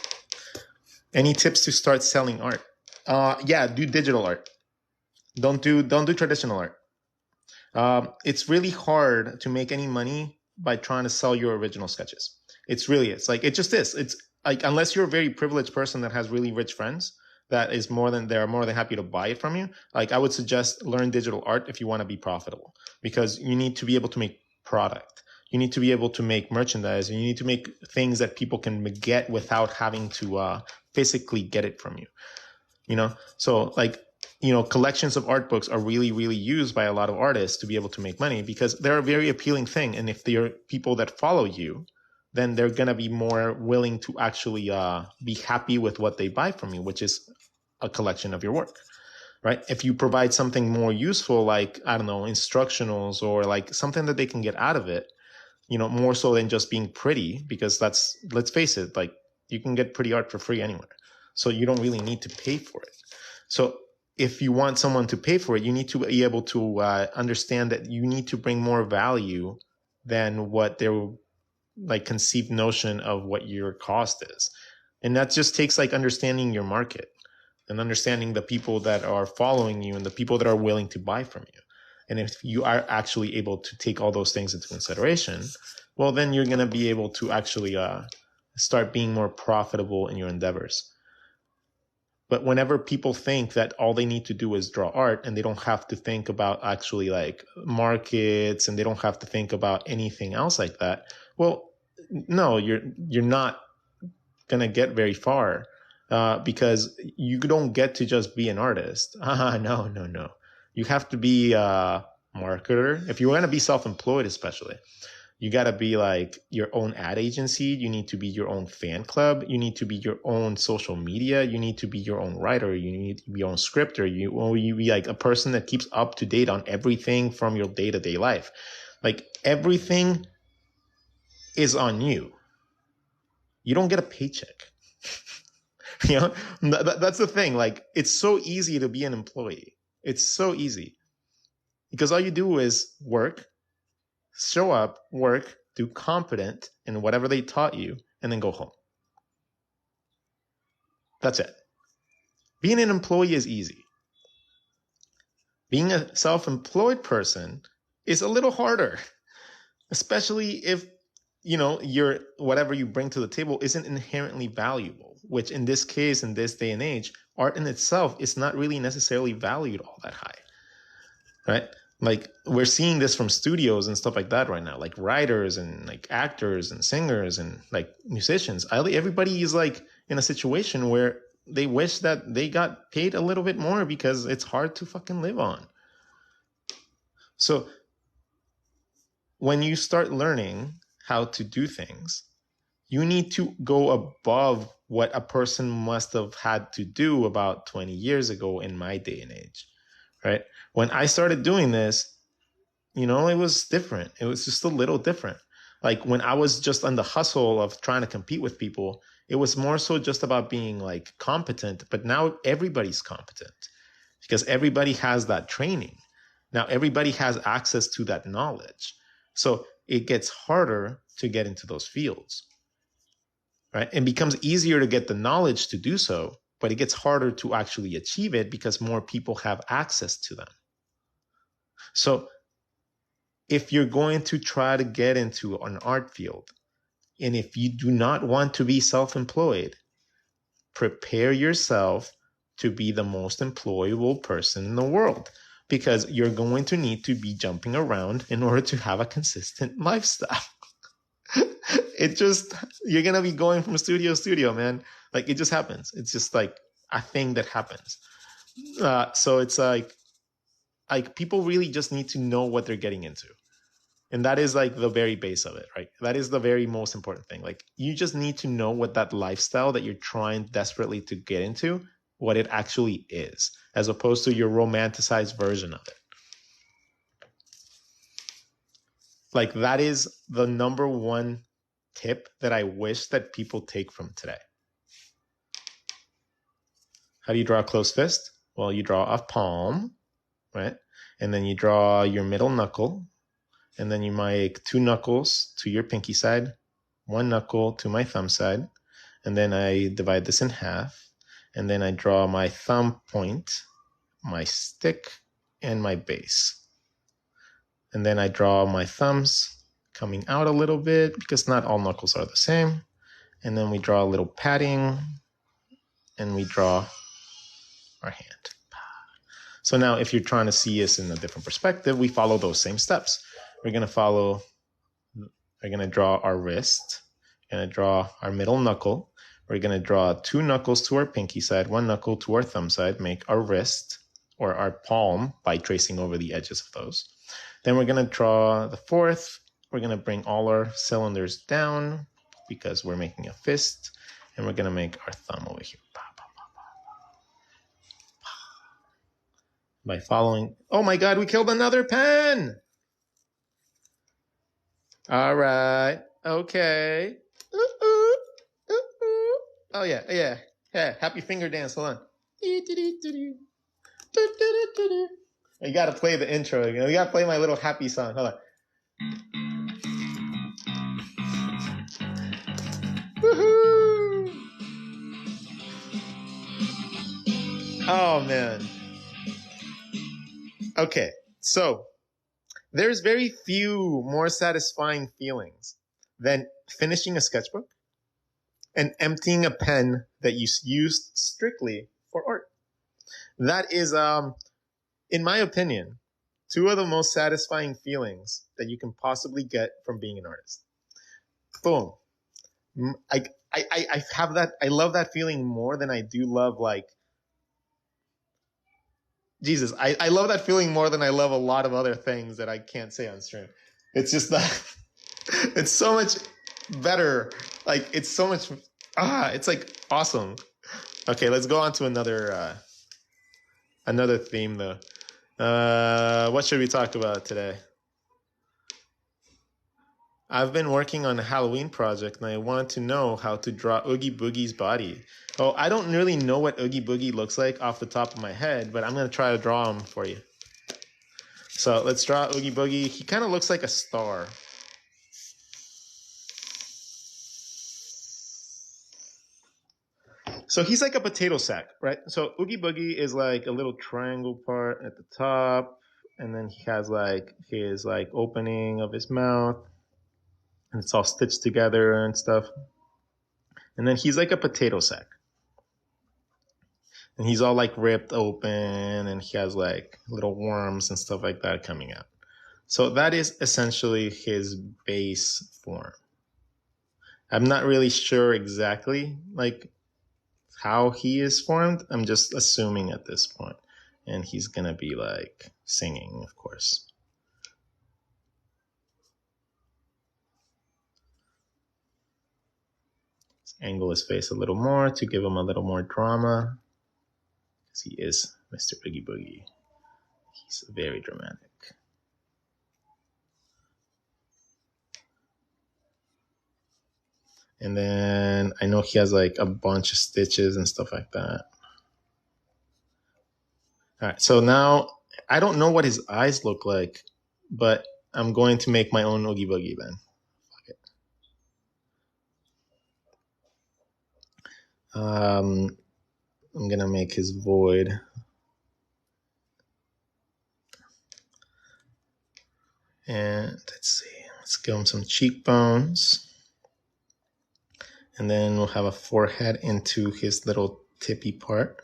S1: Any tips to start selling art? Yeah, do digital art. Don't do traditional art. It's really hard to make any money by trying to sell your original sketches. It's like it just is. It's like unless you're a very privileged person that has really rich friends, that is they're more than happy to buy it from you. Like I would suggest learn digital art if you want to be profitable, because you need to be able to make product. You need to be able to make merchandise, and you need to make things that people can get without having to physically get it from you. So like, collections of art books are really, really used by a lot of artists to be able to make money, because they're a very appealing thing. And if they're people that follow you, then they're going to be more willing to actually be happy with what they buy from you, which is a collection of your work, right? If you provide something more useful, like, I don't know, instructionals, or like something that they can get out of it, more so than just being pretty, because let's face it, like you can get pretty art for free anywhere. So you don't really need to pay for it. So if you want someone to pay for it, you need to be able to understand that you need to bring more value than what their like conceived notion of what your cost is. And that just takes like understanding your market and understanding the people that are following you and the people that are willing to buy from you. And if you are actually able to take all those things into consideration, well, then you're going to be able to actually start being more profitable in your endeavors. But whenever people think that all they need to do is draw art and they don't have to think about actually like markets, and they don't have to think about anything else like that, well, no, you're not going to get very far, because you don't get to just be an artist. No. You have to be a marketer. If you want to be self-employed, especially, you got to be like your own ad agency. You need to be your own fan club. You need to be your own social media. You need to be your own writer. You need to be your own scripter. You be like a person that keeps up to date on everything from your day-to-day life. Like everything is on you. You don't get a paycheck. That's the thing. Like, it's so easy to be an employee. It's so easy because all you do is work, show up, work, do competent in whatever they taught you, and then go home. That's it. Being an employee is easy. Being a self-employed person is a little harder, especially if your whatever you bring to the table isn't inherently valuable, which in this case, in this day and age, art in itself is not really necessarily valued all that high, right? Like we're seeing this from studios and stuff like that right now, like writers and like actors and singers and like musicians. Everybody is like in a situation where they wish that they got paid a little bit more because it's hard to fucking live on. So when you start learning how to do things, you need to go above what a person must have had to do about 20 years ago in my day and age, right? When I started doing this, it was different. It was just a little different. Like when I was just on the hustle of trying to compete with people, it was more so just about being like competent. But now everybody's competent because everybody has that training. Now everybody has access to that knowledge. So it gets harder to get into those fields, right? It becomes easier to get the knowledge to do so, but it gets harder to actually achieve it because more people have access to them. So if you're going to try to get into an art field, and if you do not want to be self-employed, prepare yourself to be the most employable person in the world, because you're going to need to be jumping around in order to have a consistent lifestyle. You're going to be going from studio to studio, man. Like it just happens. It's just like a thing that happens. So it's like people really just need to know what they're getting into. And that is like the very base of it, right? That is the very most important thing. Like you just need to know what that lifestyle that you're trying desperately to get into, what it actually is, as opposed to your romanticized version of it. Like that is the number one tip that I wish that people take from today. How do you draw a closed fist? Well, you draw a palm, right? And then you draw your middle knuckle. And then you make 2 knuckles to your pinky side, 1 knuckle to my thumb side. And then I divide this in half. And then I draw my thumb point, my stick, and my base. And then I draw my thumbs coming out a little bit because not all knuckles are the same. And then we draw a little padding. And we draw our hand. So now if you're trying to see us in a different perspective, we follow those same steps. We're going to draw our wrist. We're going to draw our middle knuckle. We're going to draw 2 knuckles to our pinky side, 1 knuckle to our thumb side, make our wrist or our palm by tracing over the edges of those. Then we're going to draw the 4th. We're going to bring all our cylinders down because we're making a fist. And we're going to make our thumb over here. By following, oh my God, we killed another pen. All right. Okay. Ooh, ooh, ooh, ooh. Oh yeah, yeah. Yeah. Happy finger dance. Hold on. You gotta play the intro. You gotta play my little happy song. Hold on. Woohoo! Oh man. Okay, so there's very few more satisfying feelings than finishing a sketchbook and emptying a pen that you used strictly for art. That is, in my opinion, 2 of the most satisfying feelings that you can possibly get from being an artist. Boom. I have that. I love that feeling more than I do love, like, Jesus, I love that feeling more than I love a lot of other things that I can't say on stream. It's just that it's so much better. Like, it's so much, it's like awesome. Okay, let's go on to another theme though. What should we talk about today? I've been working on a Halloween project and I wanted to know how to draw Oogie Boogie's body. Oh, I don't really know what Oogie Boogie looks like off the top of my head, but I'm going to try to draw him for you. So let's draw Oogie Boogie. He kind of looks like a star. So he's like a potato sack, right? So Oogie Boogie is like a little triangle part at the top, and then he has like his like opening of his mouth, and it's all stitched together and stuff. And then he's like a potato sack. And he's all like ripped open, and he has like little worms and stuff like that coming out. So that is essentially his base form. I'm not really sure exactly like how he is formed. I'm just assuming at this point. And he's gonna be like singing, of course. Let's angle his face a little more to give him a little more drama, because he is Mr. Oogie Boogie. He's very dramatic. And then I know he has like a bunch of stitches and stuff like that. All right, so now I don't know what his eyes look like, but I'm going to make my own Oogie Boogie then. Fuck it. I'm gonna make his void. And let's see, let's give him some cheekbones. And then we'll have a forehead into his little tippy part.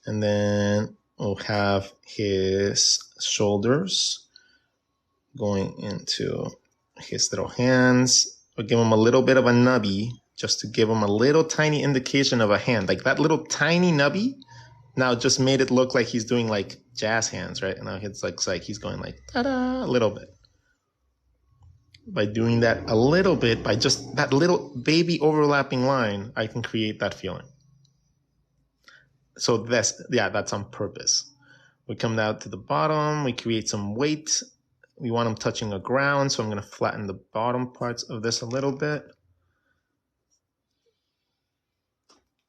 S1: And then we'll have his shoulders going into his little hands. We'll give him a little bit of a nubby just to give him a little tiny indication of a hand. Like that little tiny nubby now just made it look like he's doing like jazz hands, right? And now it's like he's going like ta-da a little bit. By doing that a little bit, by just that little baby overlapping line, I can create that feeling. So that's on purpose. We come down to the bottom, we create some weight. We want them touching the ground, so I'm going to flatten the bottom parts of this a little bit.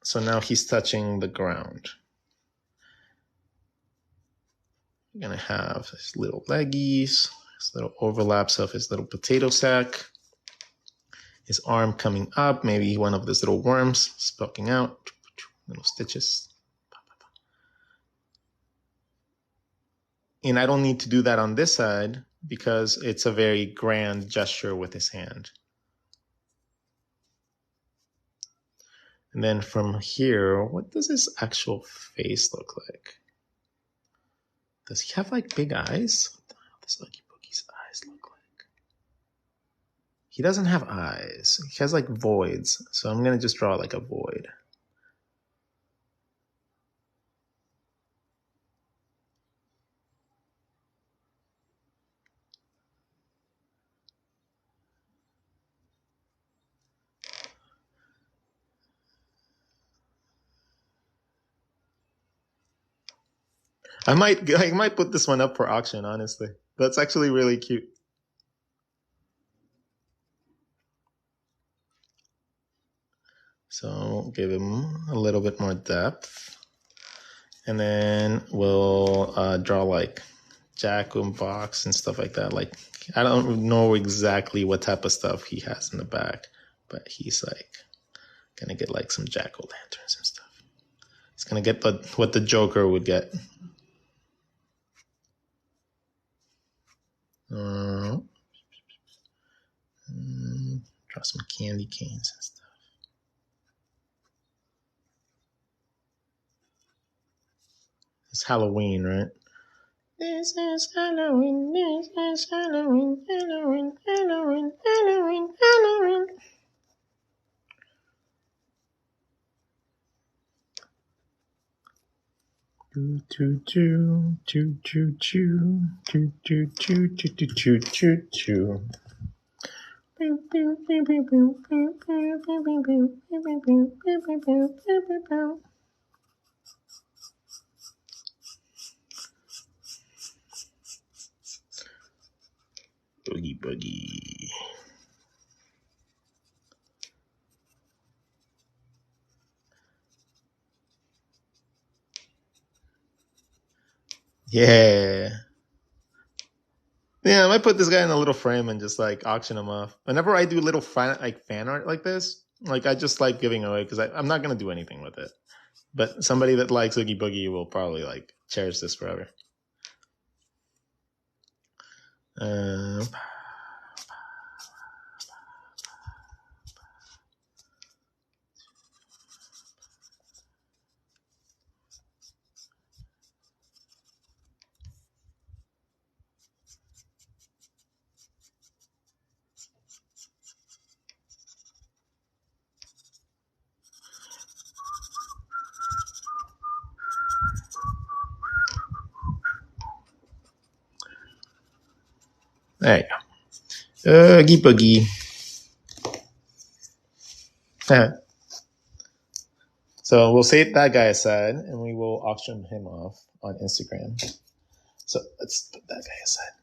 S1: So now he's touching the ground. We're going to have his little leggies, his little overlaps of his little potato sack, his arm coming up, maybe one of those little worms poking out, little stitches. And I don't need to do that on this side because it's a very grand gesture with his hand. And then from here, what does his actual face look like? Does he have like big eyes? What the hell does Oogie Boogie's eyes look like? He doesn't have eyes. He has like voids. So I'm going to just draw like a void. I might put this one up for auction, honestly. That's actually really cute. So give him a little bit more depth. And then we'll draw like jack in box and stuff like that. Like, I don't know exactly what type of stuff he has in the back, but he's like gonna get like some jack-o'-lanterns and stuff. He's gonna get what the Joker would get. Draw some candy canes and stuff. It's Halloween, right? This is Halloween, this is Halloween, Halloween, Halloween, Halloween, Halloween. Choo choo choo choo choo choo choo choo choo choo choo choo choo. Boogie boogie. Yeah. Yeah, I might put this guy in a little frame and just like auction him off. Whenever I do little fan art like this, like I just like giving away because I'm not gonna do anything with it. But somebody that likes Oogie Boogie will probably like cherish this forever. There you go. Oogie Boogie. So we'll set that guy aside and we will auction him off on Instagram. So let's put that guy aside.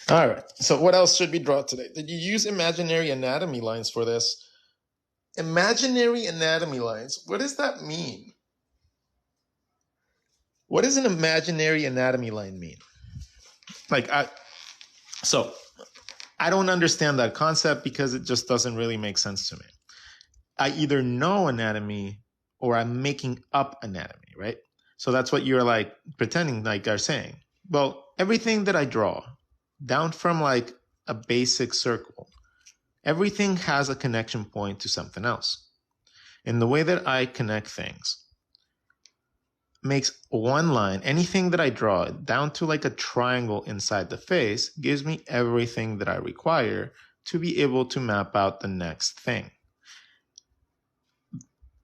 S1: All right. So what else should we draw today? Did you use imaginary anatomy lines for this? Imaginary anatomy lines. What does that mean? What does an imaginary anatomy line mean? So I don't understand that concept because it just doesn't really make sense to me. I either know anatomy or I'm making up anatomy, right? So that's what you're like pretending like are saying. Well, everything that I draw, down from like a basic circle, everything has a connection point to something else. And the way that I connect things makes one line, anything that I draw down to like a triangle inside the face, gives me everything that I require to be able to map out the next thing.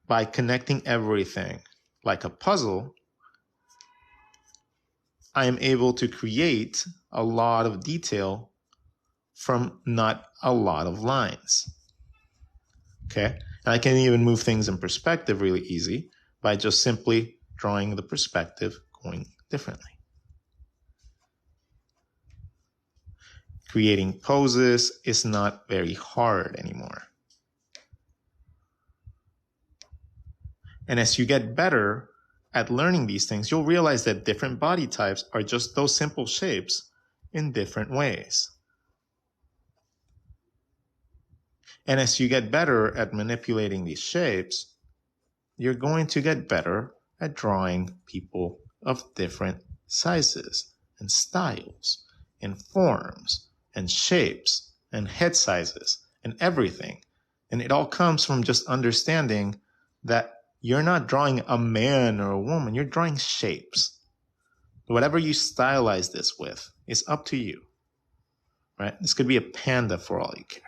S1: By connecting everything like a puzzle, I am able to create a lot of detail from not a lot of lines. Okay? And I can even move things in perspective really easy by just simply drawing the perspective going differently. Creating poses is not very hard anymore. And as you get better at learning these things, you'll realize that different body types are just those simple shapes in different ways. And as you get better at manipulating these shapes, you're going to get better at drawing people of different sizes and styles and forms and shapes and head sizes and everything. And it all comes from just understanding that you're not drawing a man or a woman, you're drawing shapes. Whatever you stylize this with is up to you, right? This could be a panda for all you care.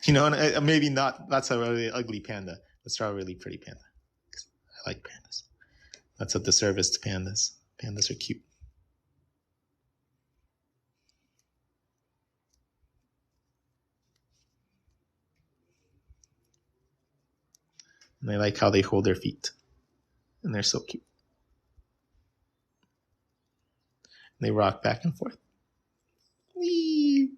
S1: You know, and maybe not, that's a really ugly panda. Let's draw a really pretty panda. I like pandas. That's a disservice to pandas. Pandas are cute. And I like how they hold their feet. And they're so cute. And they rock back and forth. Whee!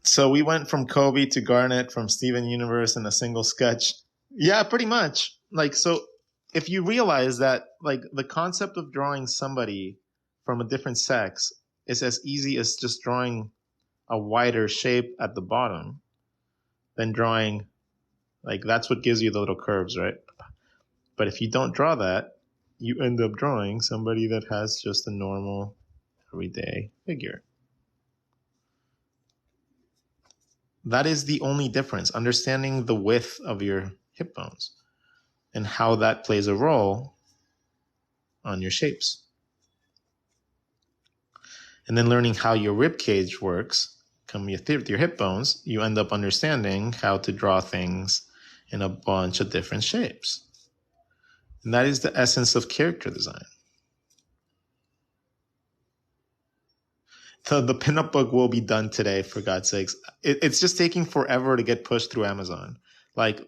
S1: So we went from Kobe to Garnet, from Steven Universe in a single sketch. Yeah, pretty much. Like, so if you realize that, like, the concept of drawing somebody from a different sex is as easy as just drawing a wider shape at the bottom than drawing, like, that's what gives you the little curves, right? But if you don't draw that, you end up drawing somebody that has just a normal, everyday figure. That is the only difference, understanding the width of your hip bones and how that plays a role on your shapes. And then learning how your rib cage works, come with your hip bones, you end up understanding how to draw things in a bunch of different shapes. And that is the essence of character design. The pinup book will be done today, for God's sakes. It's just taking forever to get pushed through Amazon. Like,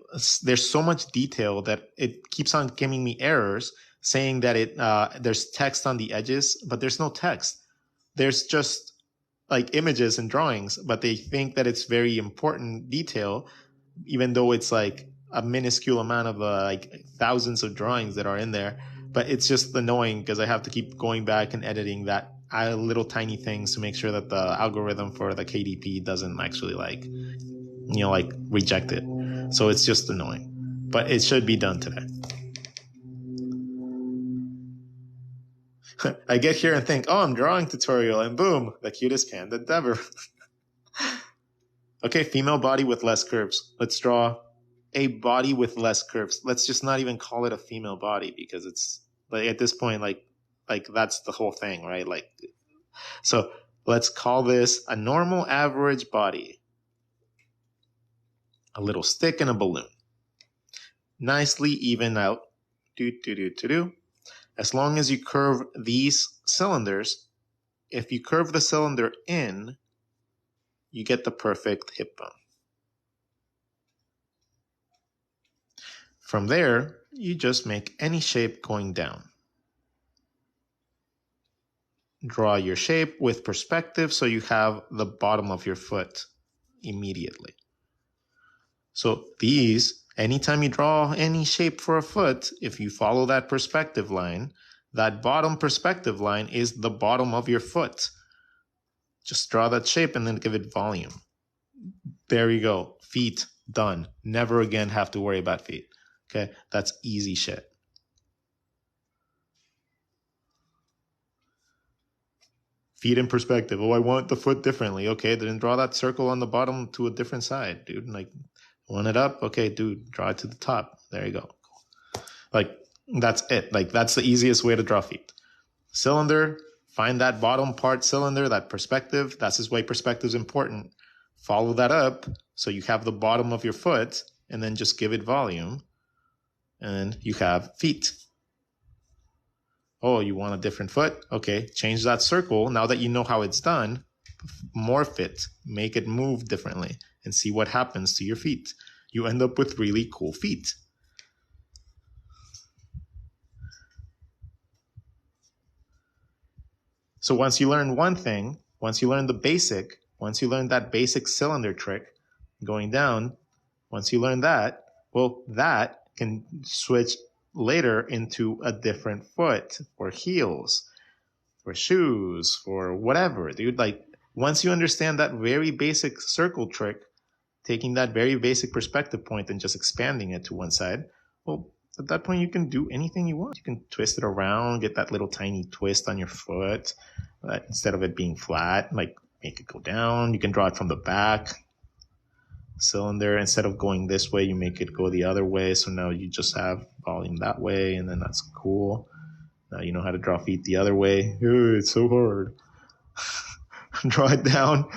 S1: there's so much detail that it keeps on giving me errors saying that there's text on the edges, but there's no text. There's just like images and drawings, but they think that it's very important detail, even though it's like a minuscule amount of like thousands of drawings that are in there. But it's just annoying because I have to keep going back and editing that little tiny things to make sure that the algorithm for the KDP doesn't actually like reject it. So it's just annoying, but it should be done today. I get here and think, oh, I'm drawing tutorial, and boom, the cutest panda ever. Okay, female body with less curves. Let's draw a body with less curves. Let's just not even call it a female body, because it's like at this point, like that's the whole thing, right? Like, so let's call this a normal average body. A little stick and a balloon. Nicely even out. As long as you curve these cylinders, if you curve the cylinder in, you get the perfect hip bone. From there, you just make any shape going down. Draw your shape with perspective so you have the bottom of your foot immediately. So these, anytime you draw any shape for a foot, if you follow that perspective line, that bottom perspective line is the bottom of your foot. Just draw that shape and then give it volume. There you go. Feet, done. Never again have to worry about feet. Okay, that's easy shit. Feet in perspective. Oh, I want the foot differently. Okay, then draw that circle on the bottom to a different side, dude. Like, want it up? Okay, dude, draw it to the top. There you go. Like, that's it. Like, that's the easiest way to draw feet. Cylinder, find that bottom part cylinder, that perspective. That's why perspective is important. Follow that up so you have the bottom of your foot, and then just give it volume. And you have feet. Oh, you want a different foot? Okay, change that circle. Now that you know how it's done, morph it, make it move differently, and see what happens to your feet. You end up with really cool feet. So once you learn one thing, once you learn that basic cylinder trick going down, once you learn that, well, that can switch later into a different foot for heels, for shoes, for whatever, dude. Like, once you understand that very basic circle trick, taking that very basic perspective point and just expanding it to one side, well, at that point you can do anything you want. You can twist it around, get that little tiny twist on your foot, instead of it being flat, like make it go down. You can draw it from the back cylinder. Instead of going this way, you make it go the other way. So now you just have volume that way, and then that's cool. Now you know how to draw feet the other way. Ooh, it's so hard. Draw it down,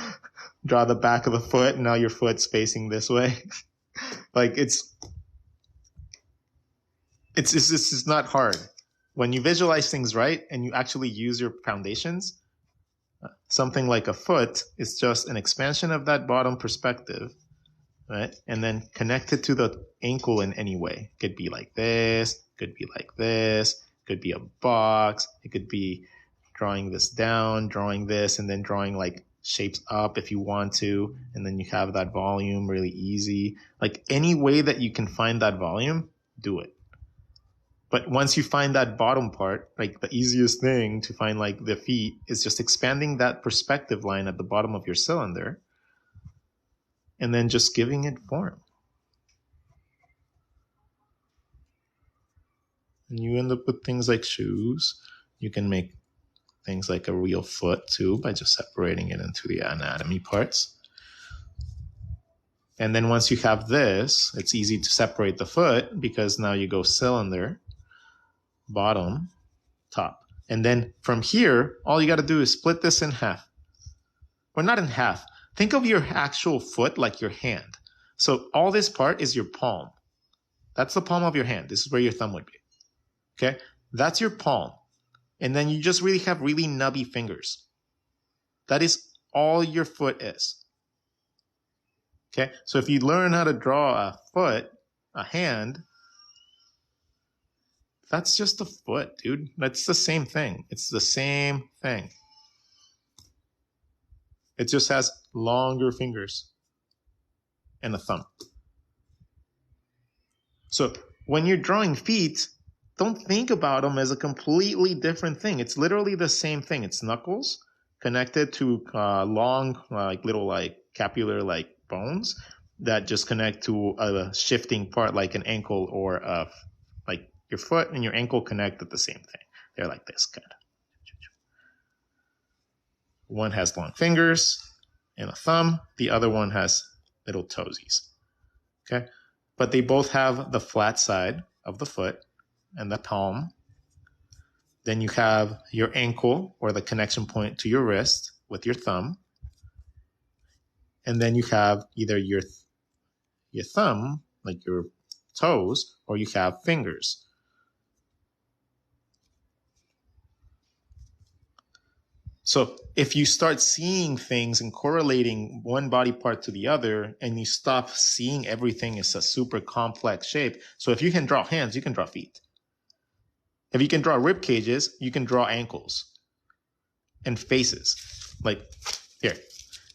S1: draw the back of the foot, and now your foot's facing this way. Like it's not hard. When you visualize things right and you actually use your foundations, something like a foot is just an expansion of that bottom perspective, right? And then connect it to the ankle in any way. It could be like this, could be like this, could be a box, it could be drawing this down, drawing this, and then drawing like shapes up if you want to, and then you have that volume really easy. Like any way that you can find that volume, do it. But once you find that bottom part, like the easiest thing to find like the feet is just expanding that perspective line at the bottom of your cylinder and then just giving it form. And you end up with things like shoes. You can make things like a real foot too by just separating it into the anatomy parts. And then once you have this, it's easy to separate the foot because now you go cylinder, bottom, top. And then from here, all you got to do is split this in half. Or not in half. Think of your actual foot like your hand. So all this part is your palm. That's the palm of your hand. This is where your thumb would be. Okay? That's your palm. And then you just really have really nubby fingers. That is all your foot is. Okay? So if you learn how to draw a foot, a hand, that's just a foot, dude. That's the same thing. It's the same thing. It just has longer fingers and a thumb. So when you're drawing feet, don't think about them as a completely different thing. It's literally the same thing. It's knuckles connected to long, little capular bones that just connect to a shifting part like an ankle or like your foot and your ankle connect at the same thing. They're like this kind of. One has long fingers and a thumb. The other one has little toesies. Okay, but they both have the flat side of the foot and the palm. Then you have your ankle or the connection point to your wrist with your thumb. And then you have either your thumb, like your toes, or you have fingers. So if you start seeing things and correlating one body part to the other, and you stop seeing everything as a super complex shape. So if you can draw hands, you can draw feet. If you can draw rib cages, you can draw ankles and faces. Like here,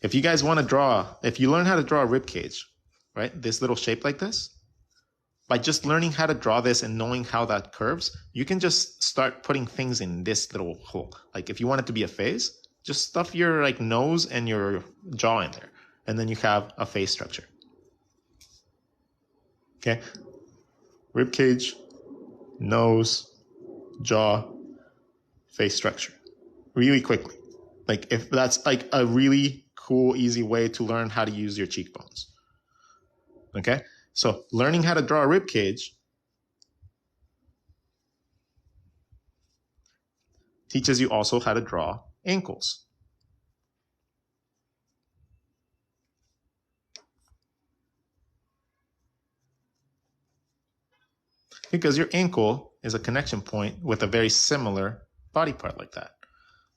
S1: if you guys want to draw, if you learn how to draw a rib cage, right? This little shape like this, by just learning how to draw this and knowing how that curves, you can just start putting things in this little hole. Like if you want it to be a face, just stuff your nose and your jaw in there. And then you have a face structure. Okay? Rib cage, nose, jaw, face structure. Really quickly. Like if that's like a really cool, easy way to learn how to use your cheekbones. Okay? So learning how to draw a rib cage teaches you also how to draw ankles. Because your ankle is a connection point with a very similar body part like that.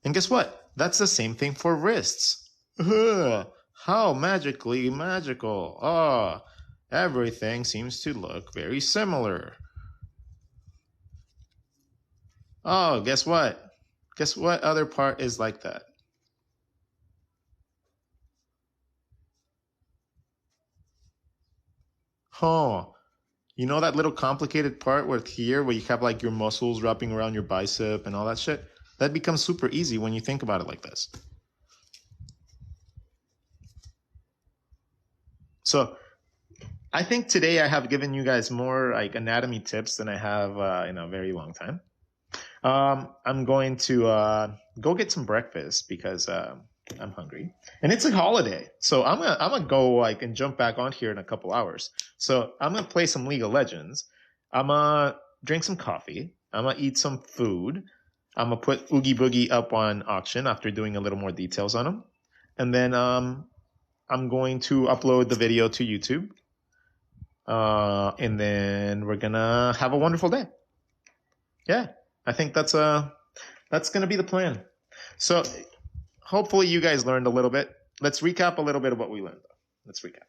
S1: And guess what? That's the same thing for wrists. How magically magical. Oh, everything seems to look very similar. Oh, guess what? Guess what other part is like that? Oh, you know that little complicated part where you have like your muscles wrapping around your bicep and all that shit? That becomes super easy when you think about it like this. So I think today I have given you guys more like anatomy tips than I have in a very long time. I'm going to go get some breakfast because I'm hungry, and it's a holiday. So I'm gonna go like and jump back on here in a couple hours. So I'm gonna play some League of Legends. I'm gonna drink some coffee. I'm gonna eat some food. I'm gonna put Oogie Boogie up on auction after doing a little more details on him, and then I'm going to upload the video to YouTube. And then we're gonna have a wonderful day. Yeah, I think that's gonna be the plan. So hopefully you guys learned a little bit. Let's recap a little bit of what we learned. Let's recap.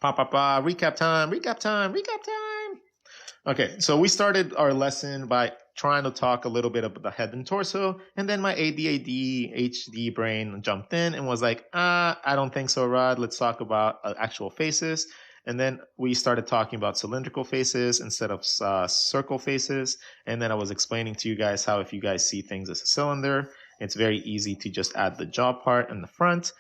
S1: Recap time, recap time, recap time. Okay, so we started our lesson by trying to talk a little bit about the head and torso, and then my ADHD brain jumped in and was like, I don't think so, Rod. Let's talk about actual faces. And then we started talking about cylindrical faces instead of circle faces. And then I was explaining to you guys how if you guys see things as a cylinder, it's very easy to just add the jaw part in the front.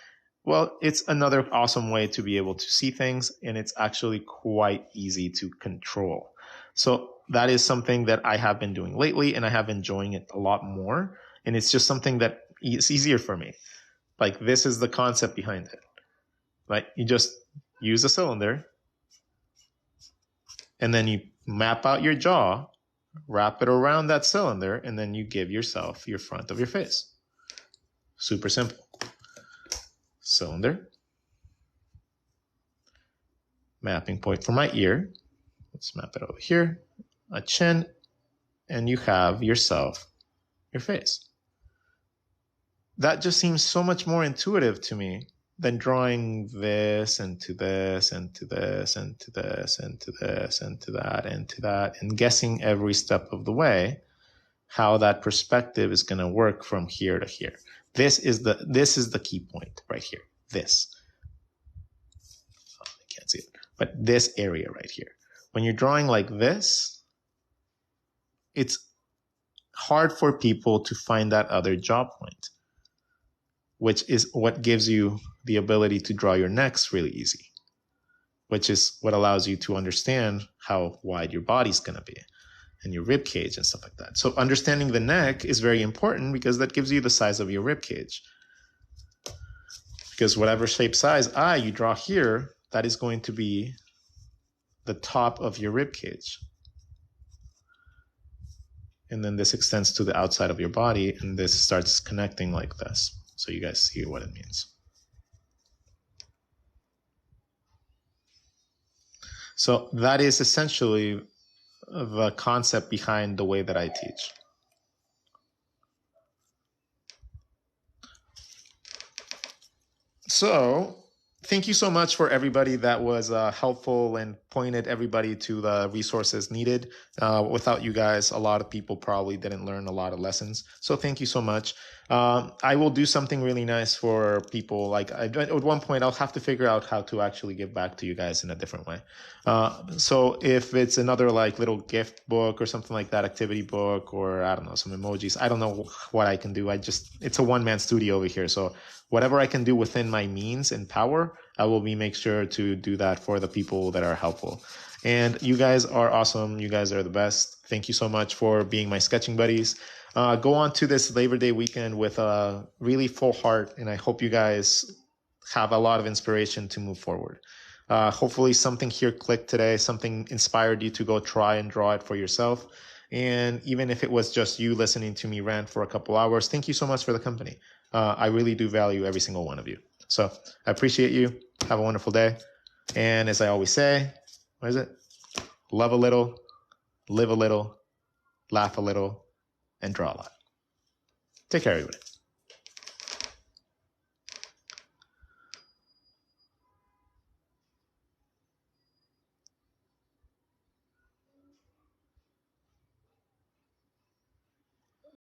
S1: Well, it's another awesome way to be able to see things, and it's actually quite easy to control. So that is something that I have been doing lately, and I have been enjoying it a lot more. And it's just something that is easier for me. Like, this is the concept behind it. Like, you just use a cylinder, and then you map out your jaw, wrap it around that cylinder, and then you give yourself your front of your face. Super simple. Cylinder. Mapping point for my ear. Let's map it over here. A chin. And you have yourself your face. That just seems so much more intuitive to me than drawing this and to this and to this and to this and to this and to that and to that, and guessing every step of the way how that perspective is going to work from here to here. This is the key point right here. This. Oh, I can't see it. But this area right here. When you're drawing like this, it's hard for people to find that other jaw point, which is what gives you the ability to draw your necks really easy, which is what allows you to understand how wide your body's going to be and your rib cage and stuff like that. So understanding the neck is very important because that gives you the size of your rib cage. Because whatever shape size eye you draw here, that is going to be the top of your rib cage. And then this extends to the outside of your body, and this starts connecting like this. So you guys see what it means. So that is essentially the concept behind the way that I teach. So thank you so much for everybody that was helpful and pointed everybody to the resources needed. Without you guys, a lot of people probably didn't learn a lot of lessons. So thank you so much. I will do something really nice for people. Like at one point, I'll have to figure out how to actually give back to you guys in a different way. So if it's another like little gift book or something like that, activity book, or I don't know, some emojis, I don't know what I can do. It's a one-man studio over here. So whatever I can do within my means and power, I will make sure to do that for the people that are helpful. And you guys are awesome. You guys are the best. Thank you so much for being my sketching buddies. Go on to this Labor Day weekend with a really full heart, and I hope you guys have a lot of inspiration to move forward. Hopefully something here clicked today, something inspired you to go try and draw it for yourself. And even if it was just you listening to me rant for a couple hours, thank you so much for the company. I really do value every single one of you. So I appreciate you. Have a wonderful day. And as I always say, what is it? Love a little, live a little, laugh a little, and draw a lot. Take care, everybody.